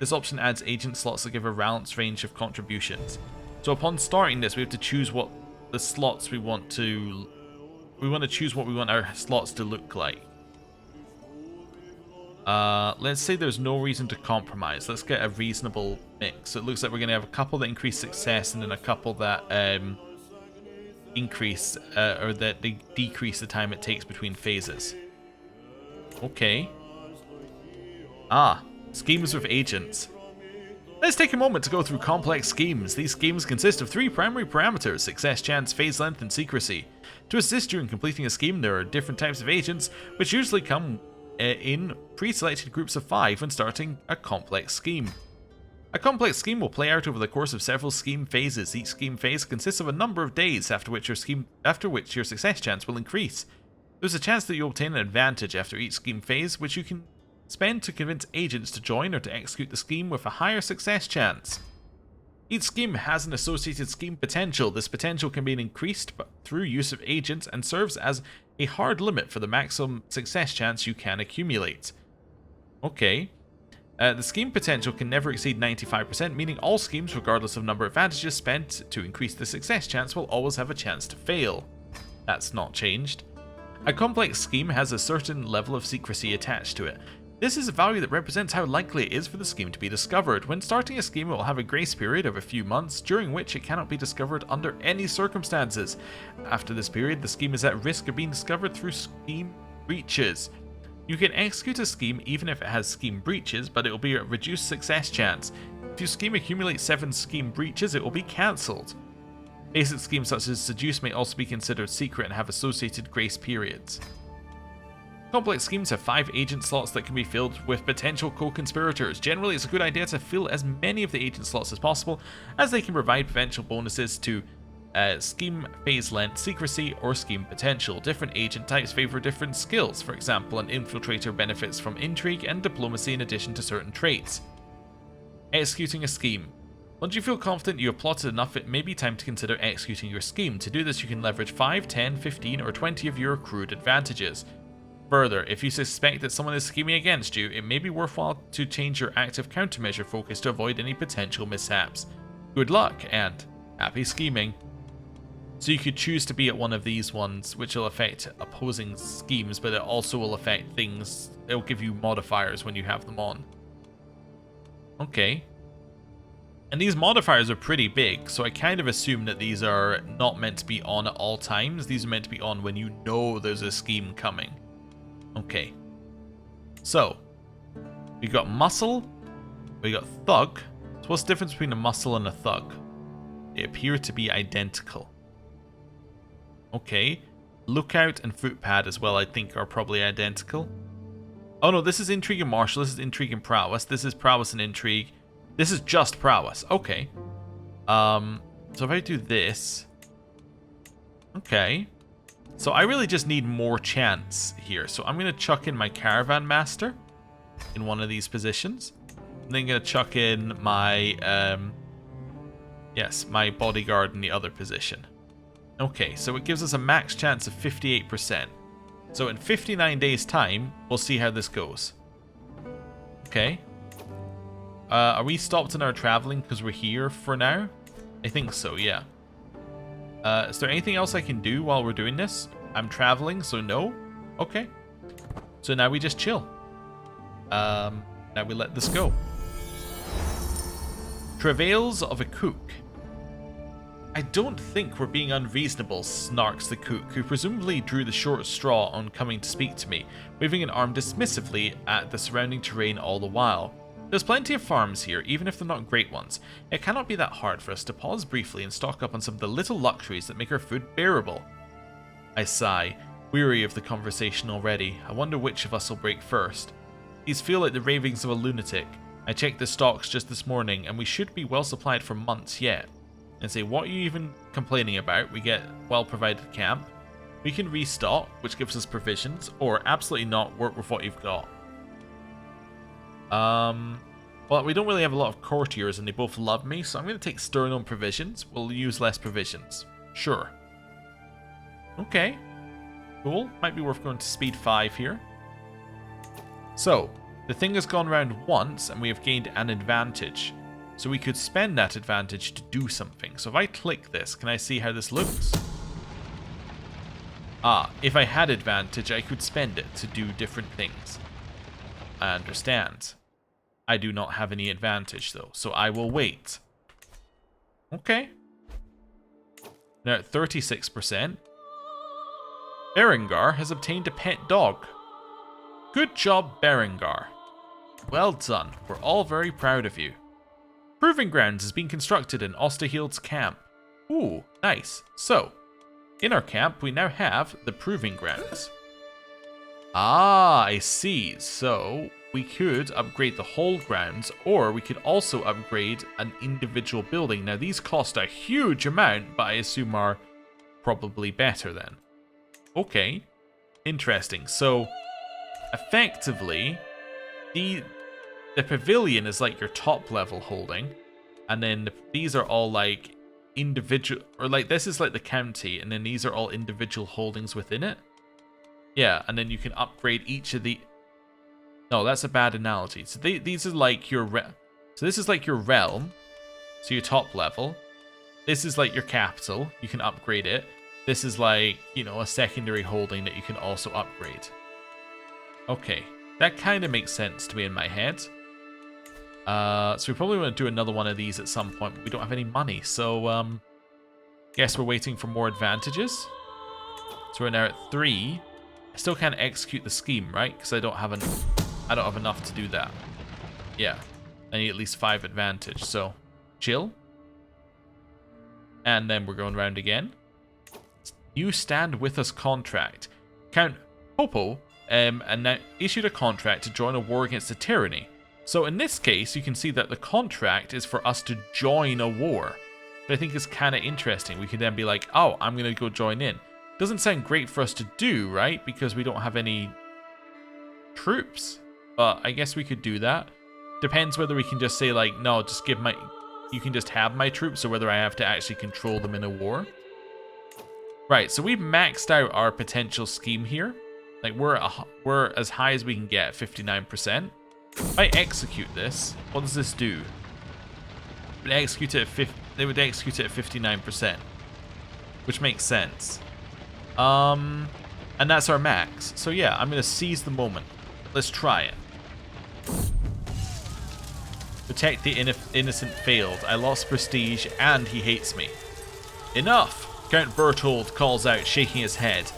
This option adds agent slots that give a balanced range of contributions. So upon starting this, we have to choose what the slots we want to... We want to choose what we want our slots to look like. Let's say there's no reason to compromise. Let's get a reasonable mix. So it looks like we're going to have a couple that increase success and then a couple that increase or that they decrease the time it takes between phases. Okay. Schemes with agents. Let's take a moment to go through complex schemes. These schemes consist of 3 primary parameters: success chance, phase length, and secrecy. To assist you in completing a scheme, there are different types of agents, which usually come in pre-selected groups of 5 when starting a complex scheme. A complex scheme will play out over the course of several scheme phases. Each scheme phase consists of a number of days after which your success chance will increase. There's a chance that you'll obtain an advantage after each scheme phase, which you can spend to convince agents to join or to execute the scheme with a higher success chance. Each scheme has an associated scheme potential. This potential can be increased through use of agents and serves as a hard limit for the maximum success chance you can accumulate. Okay. The scheme potential can never exceed 95%, meaning all schemes, regardless of number of advantages spent to increase the success chance, will always have a chance to fail. That's not changed. A complex scheme has a certain level of secrecy attached to it. This is a value that represents how likely it is for the scheme to be discovered. When starting a scheme, it will have a grace period of a few months, during which it cannot be discovered under any circumstances. After this period, the scheme is at risk of being discovered through scheme breaches. You can execute a scheme even if it has scheme breaches, but it will be at reduced success chance. If your scheme accumulates 7 scheme breaches, it will be cancelled. Basic schemes such as Seduce may also be considered secret and have associated grace periods. Complex schemes have 5 agent slots that can be filled with potential co-conspirators. Generally, it's a good idea to fill as many of the agent slots as possible, as they can provide potential bonuses to scheme phase length, secrecy, or scheme potential. Different agent types favor different skills. For example, an infiltrator benefits from intrigue and diplomacy in addition to certain traits. Executing a scheme. Once you feel confident you have plotted enough, it may be time to consider executing your scheme. To do this, you can leverage 5, 10, 15, or 20 of your accrued advantages. Further, if you suspect that someone is scheming against you, it may be worthwhile to change your active countermeasure focus to avoid any potential mishaps. Good luck, and happy scheming. So you could choose to be at one of these ones, which will affect opposing schemes, but it also will affect things. It'll give you modifiers when you have them on. Okay. And these modifiers are pretty big, so I kind of assume that these are not meant to be on at all times. These are meant to be on when you know there's a scheme coming. Okay, so we got muscle, we got thug. So what's the difference between a muscle and a thug? They appear to be identical. Okay, lookout and footpad as well, I think, are probably identical. Oh no, this is intrigue and martial, this is intrigue and prowess, this is prowess and intrigue. This is just prowess, okay. So if I do this, okay. So I really just need more chance here. So I'm going to chuck in my Caravan Master in one of these positions. And then I'm going to chuck in my, my Bodyguard in the other position. Okay, so it gives us a max chance of 58%. So in 59 days' time, we'll see how this goes. Okay. Are we stopped in our traveling because we're here for now? I think so, yeah. Is there anything else I can do while we're doing this? I'm traveling, so no. Okay. So now we just chill. Now we let this go. Travails of a Cook. I don't think we're being unreasonable, snarks the Cook, who presumably drew the short straw on coming to speak to me, waving an arm dismissively at the surrounding terrain all the while. There's plenty of farms here, even if they're not great ones. It cannot be that hard for us to pause briefly and stock up on some of the little luxuries that make our food bearable. I sigh, weary of the conversation already. I wonder which of us will break first. These feel like the ravings of a lunatic. I checked the stocks just this morning, and we should be well supplied for months yet. And say, what are you even complaining about? We get well-provided camp. We can restock, which gives us provisions, or absolutely not, work with what you've got. Well, we don't really have a lot of courtiers, and they both love me, so I'm going to take stern on provisions. We'll use less provisions. Sure. Okay. Cool. Might be worth going to speed 5 here. So, the thing has gone round once, and we have gained an advantage. So we could spend that advantage to do something. So if I click this, can I see how this looks? Ah, if I had advantage, I could spend it to do different things. I understand. I do not have any advantage, though, so I will wait. Okay. Now at 36%. Berengar has obtained a pet dog. Good job, Berengar. Well done. We're all very proud of you. Proving Grounds has been constructed in Osterhild's camp. Ooh, nice. So, in our camp, we now have the Proving Grounds. Ah, I see. So, we could upgrade the whole grounds, or we could also upgrade an individual building. Now, these cost a huge amount, but I assume are probably better then. Okay, interesting. So, effectively, the pavilion is like your top level holding, and then these are all like individual, or like this is like the county, and then these are all individual holdings within it. Yeah, and then you can upgrade each of the... No, that's a bad analogy. So these are like your... So this is like your realm, so your top level. This is like your capital, you can upgrade it. This is like, you know, a secondary holding that you can also upgrade. Okay, that kind of makes sense to me in my head. So we probably want to do another one of these at some point, but we don't have any money, so guess we're waiting for more advantages. So we're now at 3. I still can't execute the scheme, right? Because I don't have enough to do that. Yeah, I need at least 5 advantage, so chill. And then we're going around again. You stand with us contract. Count Popo and now issued a contract to join a war against the tyranny. So in this case, you can see that the contract is for us to join a war. But I think it's kind of interesting. We can then be like, oh, I'm going to go join in. Doesn't sound great for us to do, right? Because we don't have any troops. But I guess we could do that. Depends whether we can just say like, no, just give my... You can just have my troops, or whether I have to actually control them in a war. Right, so we've maxed out our potential scheme here. Like, we're as high as we can get, 59%. If I execute this, what does this do? It would execute it at they would execute it at 59%, which makes sense. And that's our max. So yeah, I'm gonna seize the moment. Let's try it. Protect the innocent failed. I lost prestige, and he hates me. Enough! Count Berthold calls out, shaking his head.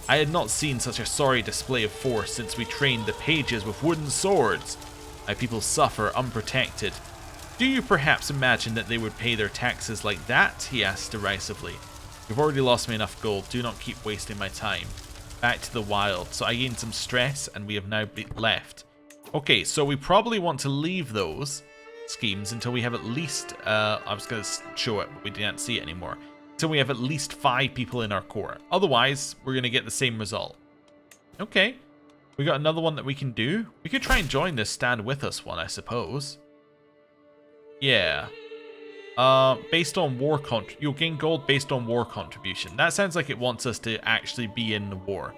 I had not seen such a sorry display of force since we trained the pages with wooden swords. My people suffer unprotected. Do you perhaps imagine that they would pay their taxes like that? He asked derisively. You've already lost me enough gold. Do not keep wasting my time. Back to the wild. So I gained some stress, and we have now left. Okay, so we probably want to leave those schemes until we have at least... I was going to show it, but we didn't see it anymore. Until we have at least 5 people in our court. Otherwise, we're going to get the same result. Okay. We got another one that we can do. We could try and join this stand with us one, I suppose. Yeah. Based on war you'll gain gold based on war contribution. That sounds like it wants us to actually be in the war.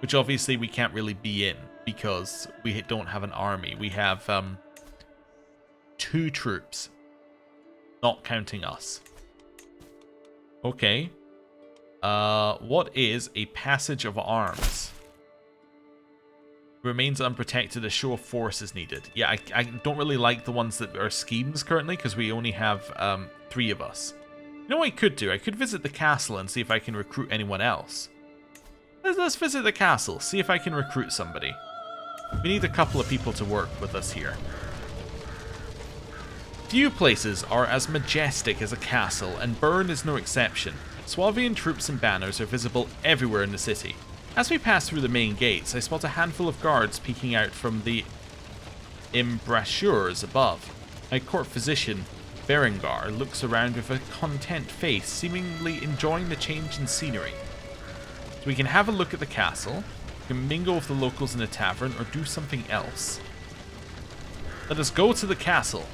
Which obviously we can't really be in, because we don't have an army. We have 2 troops. Not counting us. Okay. What is a passage of arms? Remains unprotected. A show of force is needed. Yeah, I don't really like the ones that are schemes currently, because we only have 3 of us. You know what I could do? I could visit the castle and see if I can recruit anyone else. Let's visit the castle, see if I can recruit somebody. We need a couple of people to work with us here. Few places are as majestic as a castle, and Bern is no exception. Swavian troops and banners are visible everywhere in the city. As we pass through the main gates, I spot a handful of guards peeking out from the embrasures above. My court physician, Berengar, looks around with a content face, seemingly enjoying the change in scenery. So we can have a look at the castle, we can mingle with the locals in the tavern, or do something else. Let us go to the castle.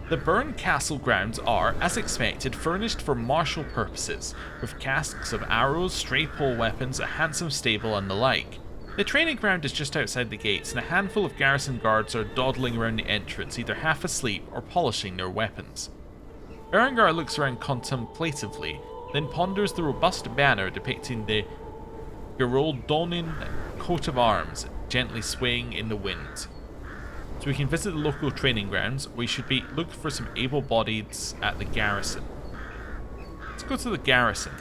The Bern castle grounds are, as expected, furnished for martial purposes, with casks of arrows, stray pole weapons, a handsome stable, and the like. The training ground is just outside the gates, and a handful of garrison guards are dawdling around the entrance, either half asleep or polishing their weapons. Berengar looks around contemplatively, then ponders the robust banner depicting the Geroldonin coat of arms, gently swaying in the wind. So we can visit the local training grounds. We should be looking for some able-bodieds at the garrison. Let's go to the garrison.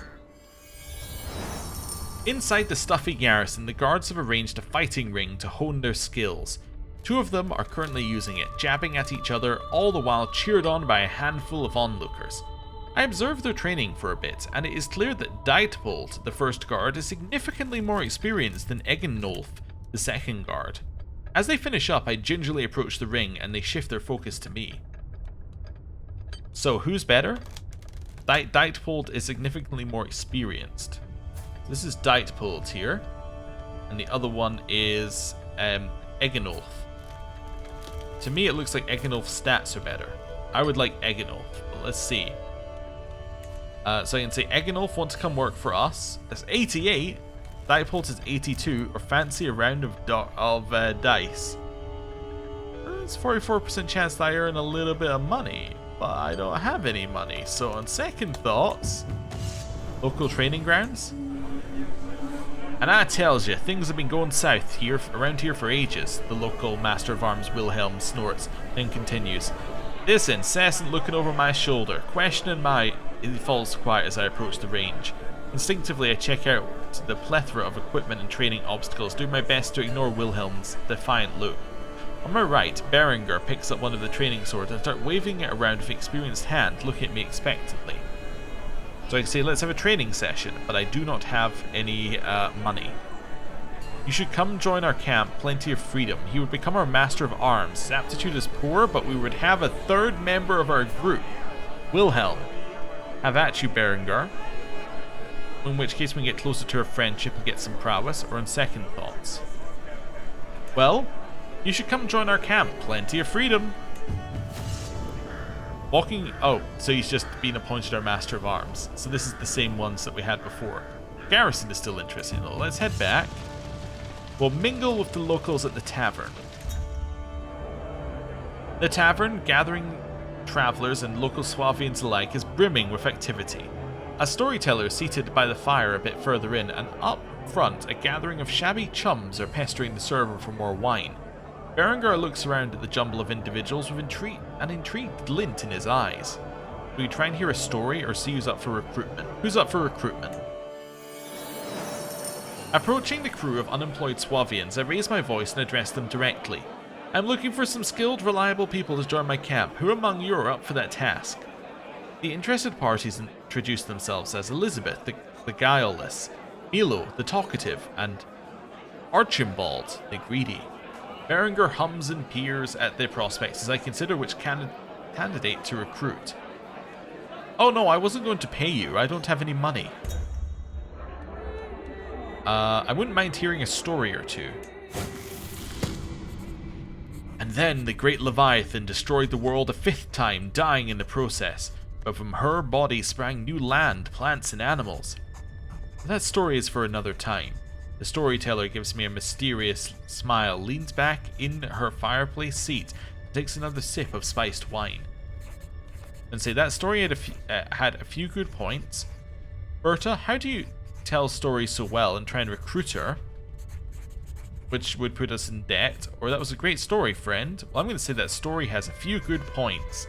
Inside the stuffy garrison, the guards have arranged a fighting ring to hone their skills. Two of them are currently using it, jabbing at each other, all the while cheered on by a handful of onlookers. I observe their training for a bit, and it is clear that Deitbold, the first guard, is significantly more experienced than Egenolf, the second guard. As they finish up, I gingerly approach the ring, and they shift their focus to me. So, who's better? Deitbold is significantly more experienced. This is Deitbold here, and the other one is Egenolf. To me, it looks like Egenolf's stats are better. I would like Egenolf, but let's see. So I can say Egenolf wants to come work for us. That's 88. Deitbold is 82, or fancy a round of dice. There's 44% chance that I earn a little bit of money, but I don't have any money. So on second thoughts, local training grounds. And I tells you, things have been going south here, around here for ages, the local Master of Arms Wilhelm snorts, then continues. This incessant looking over my shoulder, questioning my... He falls quiet as I approach the range. Instinctively, I check out the plethora of equipment and training obstacles, doing my best to ignore Wilhelm's defiant look. On my right, Berengar picks up one of the training swords and starts waving it around with experienced hand, looking at me expectantly. So I can say, let's have a training session, but I do not have any money. You should come join our camp, Plenty of Freedom. He would become our Master of Arms. His aptitude is poor, but we would have a third member of our group, Wilhelm. Have at you, Berengar. In which case we can get closer to our friendship and get some prowess, or on second thoughts. Well, you should come join our camp, Plenty of Freedom. Walking... Oh, so he's just been appointed our Master of Arms. So this is the same ones that we had before. Garrison is still interesting though. Let's head back. We'll mingle with the locals at the tavern. The tavern, gathering travelers and local Swavians alike, is brimming with activity. A storyteller seated by the fire a bit further in, and up front a gathering of shabby chums are pestering the server for more wine. Berengar looks around at the jumble of individuals with an intrigued glint in his eyes. Do we try and hear a story, or see who's up for recruitment? Who's up for recruitment? Approaching the crew of unemployed Swavians, I raise my voice and address them directly. I'm looking for some skilled, reliable people to join my camp. Who among you are up for that task? The interested parties introduce themselves as Elizabeth, the guileless, Milo, the talkative, and Archibald, the greedy. Berengar hums and peers at their prospects as I consider which candidate to recruit. Oh no, I wasn't going to pay you. I don't have any money. I wouldn't mind hearing a story or two. And then the great Leviathan destroyed the world a 5th time, dying in the process. But from her body sprang new land, plants, and animals. But that story is for another time. The storyteller gives me a mysterious smile, leans back in her fireplace seat, and takes another sip of spiced wine. And say that story had a few good points. Berta, how do you tell stories so well and try and recruit her? Which would put us in debt. Or that was a great story, friend. Well, I'm going to say that story has a few good points.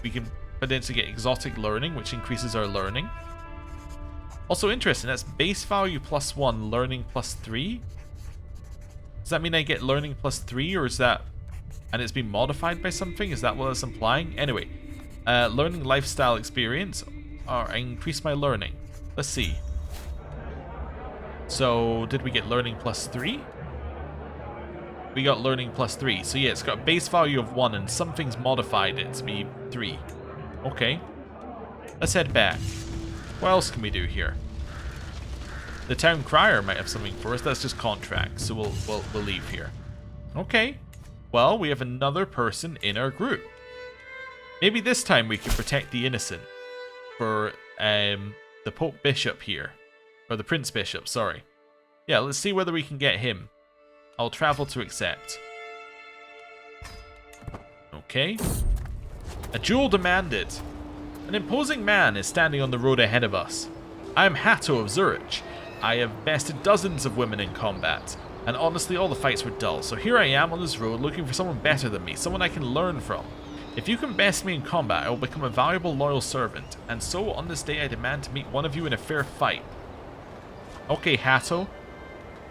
We can potentially get exotic learning, which increases our learning. Also interesting, that's base value +1, learning +3. Does that mean I get learning +3, or is that And it's been modified by something? Is that what it's implying? Anyway, learning lifestyle experience, or increase my learning. Let's see. So, did we get learning +3? We got learning +3. So yeah, it's got a base value of 1 and something's modified it to be 3. Okay. Let's head back. What else can we do here? The town crier might have something for us. That's just contracts, so we'll leave here. Okay. Well, we have another person in our group. Maybe this time we can protect the innocent for the Pope Bishop here. Or the Prince Bishop, sorry. Yeah, let's see whether we can get him. I'll travel to accept. Okay. A duel demanded. An imposing man is standing on the road ahead of us. I am Hatto of Zurich. I have bested dozens of women in combat. And honestly, all the fights were dull. So here I am on this road looking for someone better than me. Someone I can learn from. If you can best me in combat, I will become a valuable loyal servant. And so on this day I demand to meet one of you in a fair fight. Okay, Hatto.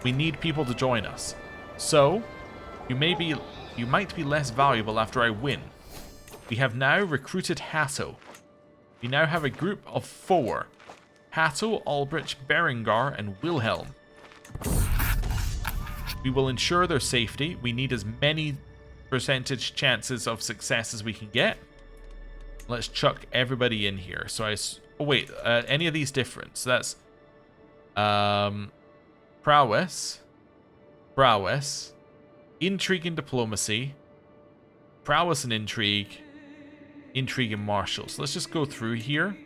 We need people to join us. So, you might be less valuable after I win. We have now recruited Hatto. We now have a group of 4. Hatto, Albrecht, Berengar, and Wilhelm. We will ensure their safety. We need as many percentage chances of success as we can get. Let's chuck everybody in here. So oh wait, any of these different? So that's prowess, intrigue and diplomacy, prowess and intrigue and martial. So let's just go through here.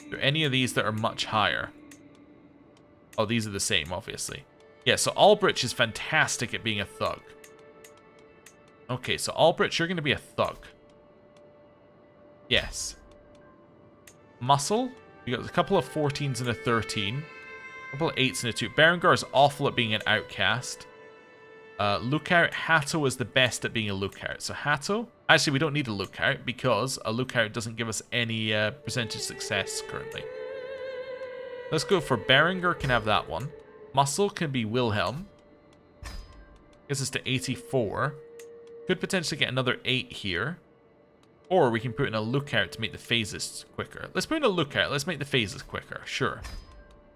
Are there any of these that are much higher? Oh, these are the same, obviously. Yeah, so Albrecht is fantastic at being a thug. Okay, so Albrecht, you're going to be a thug. Yes. Muscle, we got a couple of 14s and a 13. A couple of 8s and a 2. Berengar is awful at being an outcast. Lookout, Hatto is the best at being a lookout. So Hatto, actually we don't need a lookout because a lookout doesn't give us any percentage success currently. Let's go for Berengar, can have that one. Muscle can be Wilhelm. Gets us to 84. Could potentially get another 8 here. Or we can put in a lookout to make the phases quicker. Let's put in a lookout. Let's make the phases quicker. Sure.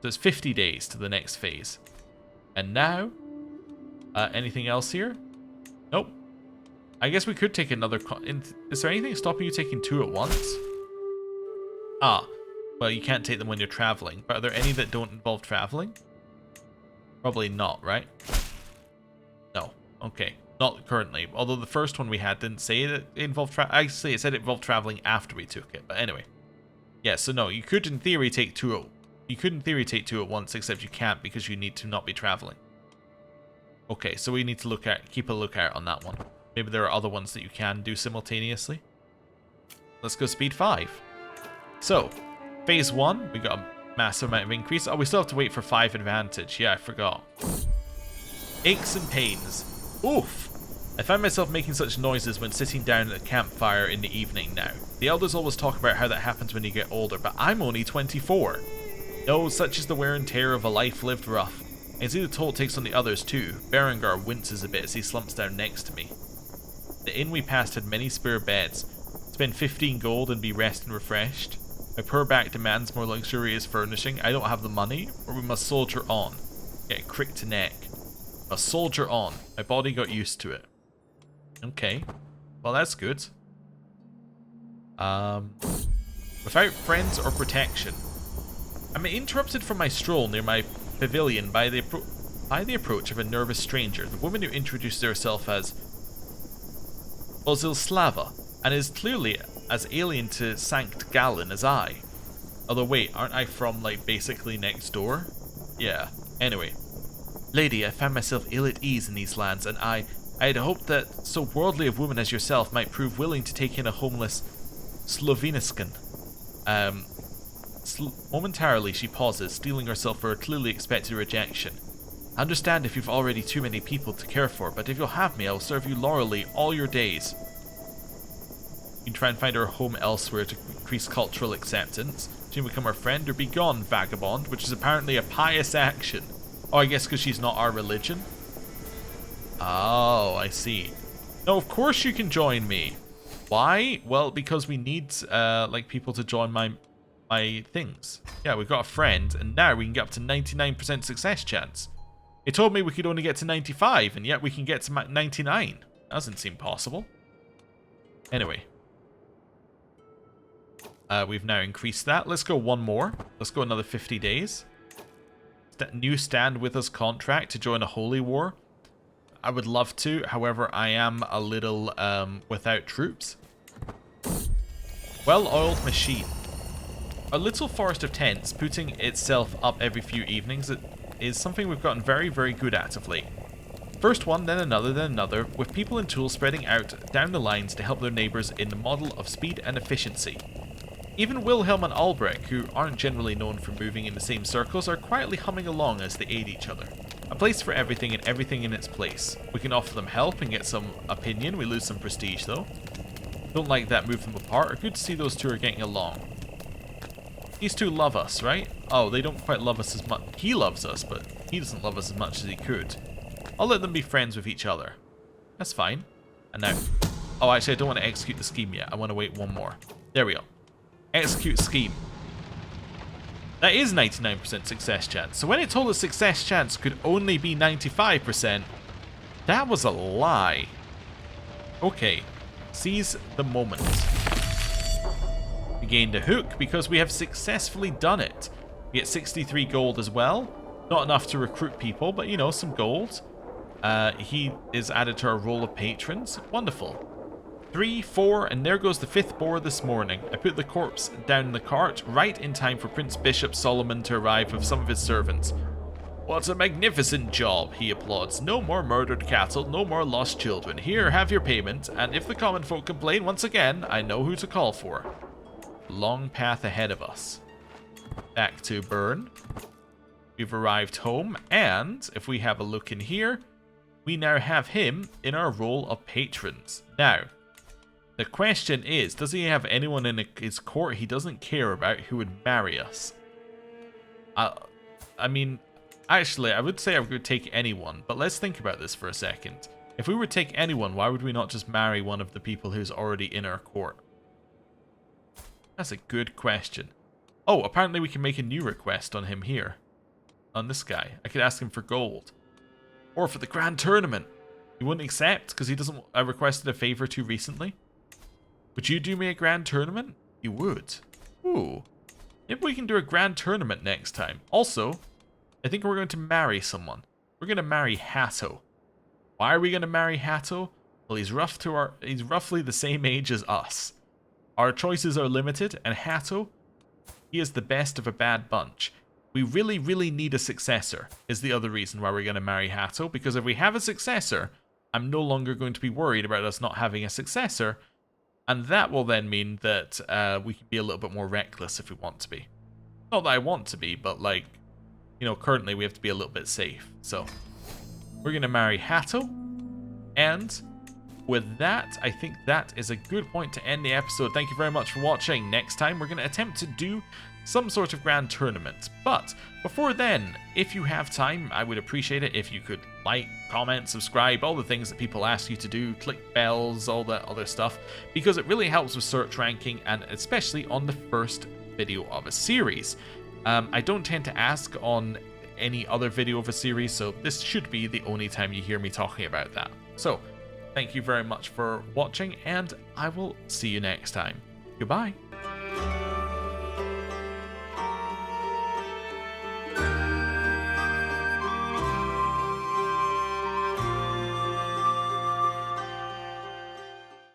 So it's 50 days to the next phase. And now, anything else here? Nope. I guess we could take another... Is there anything stopping you taking 2 at once? Ah. Well, you can't take them when you're traveling. But are there any that don't involve traveling? Probably not, right? No. Okay. Not currently. Although the first one we had didn't say that it involved actually, it said it involved traveling after we took it. But anyway. Yeah, so no, you could in theory take 2 at once, except you can't because you need to not be traveling. Okay, so we need to keep a lookout on that one. Maybe there are other ones that you can do simultaneously. Let's go speed 5. So, phase 1, we got a massive amount of increase. Oh, we still have to wait for 5 advantage. Yeah, I forgot. Aches and pains. Oof. I find myself making such noises when sitting down at a campfire in the evening now. The elders always talk about how that happens when you get older, but I'm only 24. No, such is the wear and tear of a life lived rough. I can see the toll it takes on the others too. Berengar winces a bit as he slumps down next to me. The inn we passed had many spare beds. Spend 15 gold and be rest and refreshed. My poor back demands more luxurious furnishing. I don't have the money, or we must soldier on. Get a crick to neck. A soldier on. My body got used to it. Okay. Well, that's good. Without friends or protection. I'm interrupted from my stroll near my pavilion by the approach of a nervous stranger, the woman who introduced herself as Ozilslava, and is clearly as alien to Sankt Gallen as I. Although wait, aren't I from, like, basically next door? Yeah. Anyway. Lady, I found myself ill at ease in these lands, and I had hoped that so worldly a woman as yourself might prove willing to take in a homeless Sloveniskan. Momentarily she pauses, steeling herself for a clearly expected rejection. I understand if you've already too many people to care for, but if you'll have me, I will serve you loyally all your days. You can try and find her home elsewhere to increase cultural acceptance. She can become our friend or be gone, vagabond, which is apparently a pious action. Oh, I guess because she's not our religion? Oh, I see. No, of course you can join me. Why? Well, because we need like people to join my things. Yeah, we've got a friend, and now we can get up to 99% success chance. It told me we could only get to 95, and yet we can get to 99. Doesn't seem possible. Anyway. We've now increased that. Let's go one more. Let's go another 50 days. New stand with us contract to join a holy war. I would love to. However, I am a little without troops. Well-oiled machine. A little forest of tents putting itself up every few evenings is something we've gotten very, very good at of late. First one, then another, with people and tools spreading out down the lines to help their neighbours in the model of speed and efficiency. Even Wilhelm and Albrecht, who aren't generally known for moving in the same circles, are quietly humming along as they aid each other. A place for everything and everything in its place. We can offer them help and get some opinion, we lose some prestige though. Don't like that, move them apart, or good to see those two are getting along. These two love us, right? Oh, they don't quite love us as much. He loves us, but he doesn't love us as much as he could. I'll let them be friends with each other. That's fine. And now... Oh, actually, I don't want to execute the scheme yet. I want to wait one more. There we go. Execute scheme. That is 99% success chance. So when it told us success chance could only be 95%, that was a lie. Okay. Seize the moment. We gained a hook because we have successfully done it. We get 63 gold as well. Not enough to recruit people, but you know, some gold. He is added to our roll of patrons. Wonderful. 3, 4, and there goes the 5th boar this morning. I put the corpse down the cart right in time for Prince Bishop Solomon to arrive with some of his servants. What a magnificent job, he applauds. No more murdered cattle, no more lost children. Here, have your payment, and if the common folk complain once again, I know who to call for. Long path ahead of us. Back to Bern. We've arrived home, and if we have a look in here, we now have him in our roll of patrons. Now, the question is, does he have anyone in his court he doesn't care about who would marry us? I mean, actually, I would say I would take anyone, but let's think about this for a second. If we would take anyone, why would we not just marry one of the people who's already in our court? That's a good question. Oh, apparently we can make a new request on him here. On this guy. I could ask him for gold. Or for the grand tournament. He wouldn't accept because he doesn't. I requested a favor too recently. Would you do me a grand tournament? You would. Ooh. Maybe we can do a grand tournament next time. Also, I think we're going to marry someone. We're going to marry Hatto. Why are we going to marry Hatto? Well, he's roughly the same age as us. Our choices are limited, and Hatto, he is the best of a bad bunch. We really, really need a successor, is the other reason why we're going to marry Hatto, because if we have a successor, I'm no longer going to be worried about us not having a successor, and that will then mean that we can be a little bit more reckless if we want to be. Not that I want to be, but like, you know, currently we have to be a little bit safe. So, we're going to marry Hatto, and with that, I think that is a good point to end the episode. Thank you very much for watching. Next time, we're going to attempt to do some sort of grand tournament. But before then, if you have time, I would appreciate it if you could like, comment, subscribe, all the things that people ask you to do, click bells, all that other stuff, because it really helps with search ranking, and especially on the first video of a series. I don't tend to ask on any other video of a series, so this should be the only time you hear me talking about that. So, thank you very much for watching, and I will see you next time. Goodbye.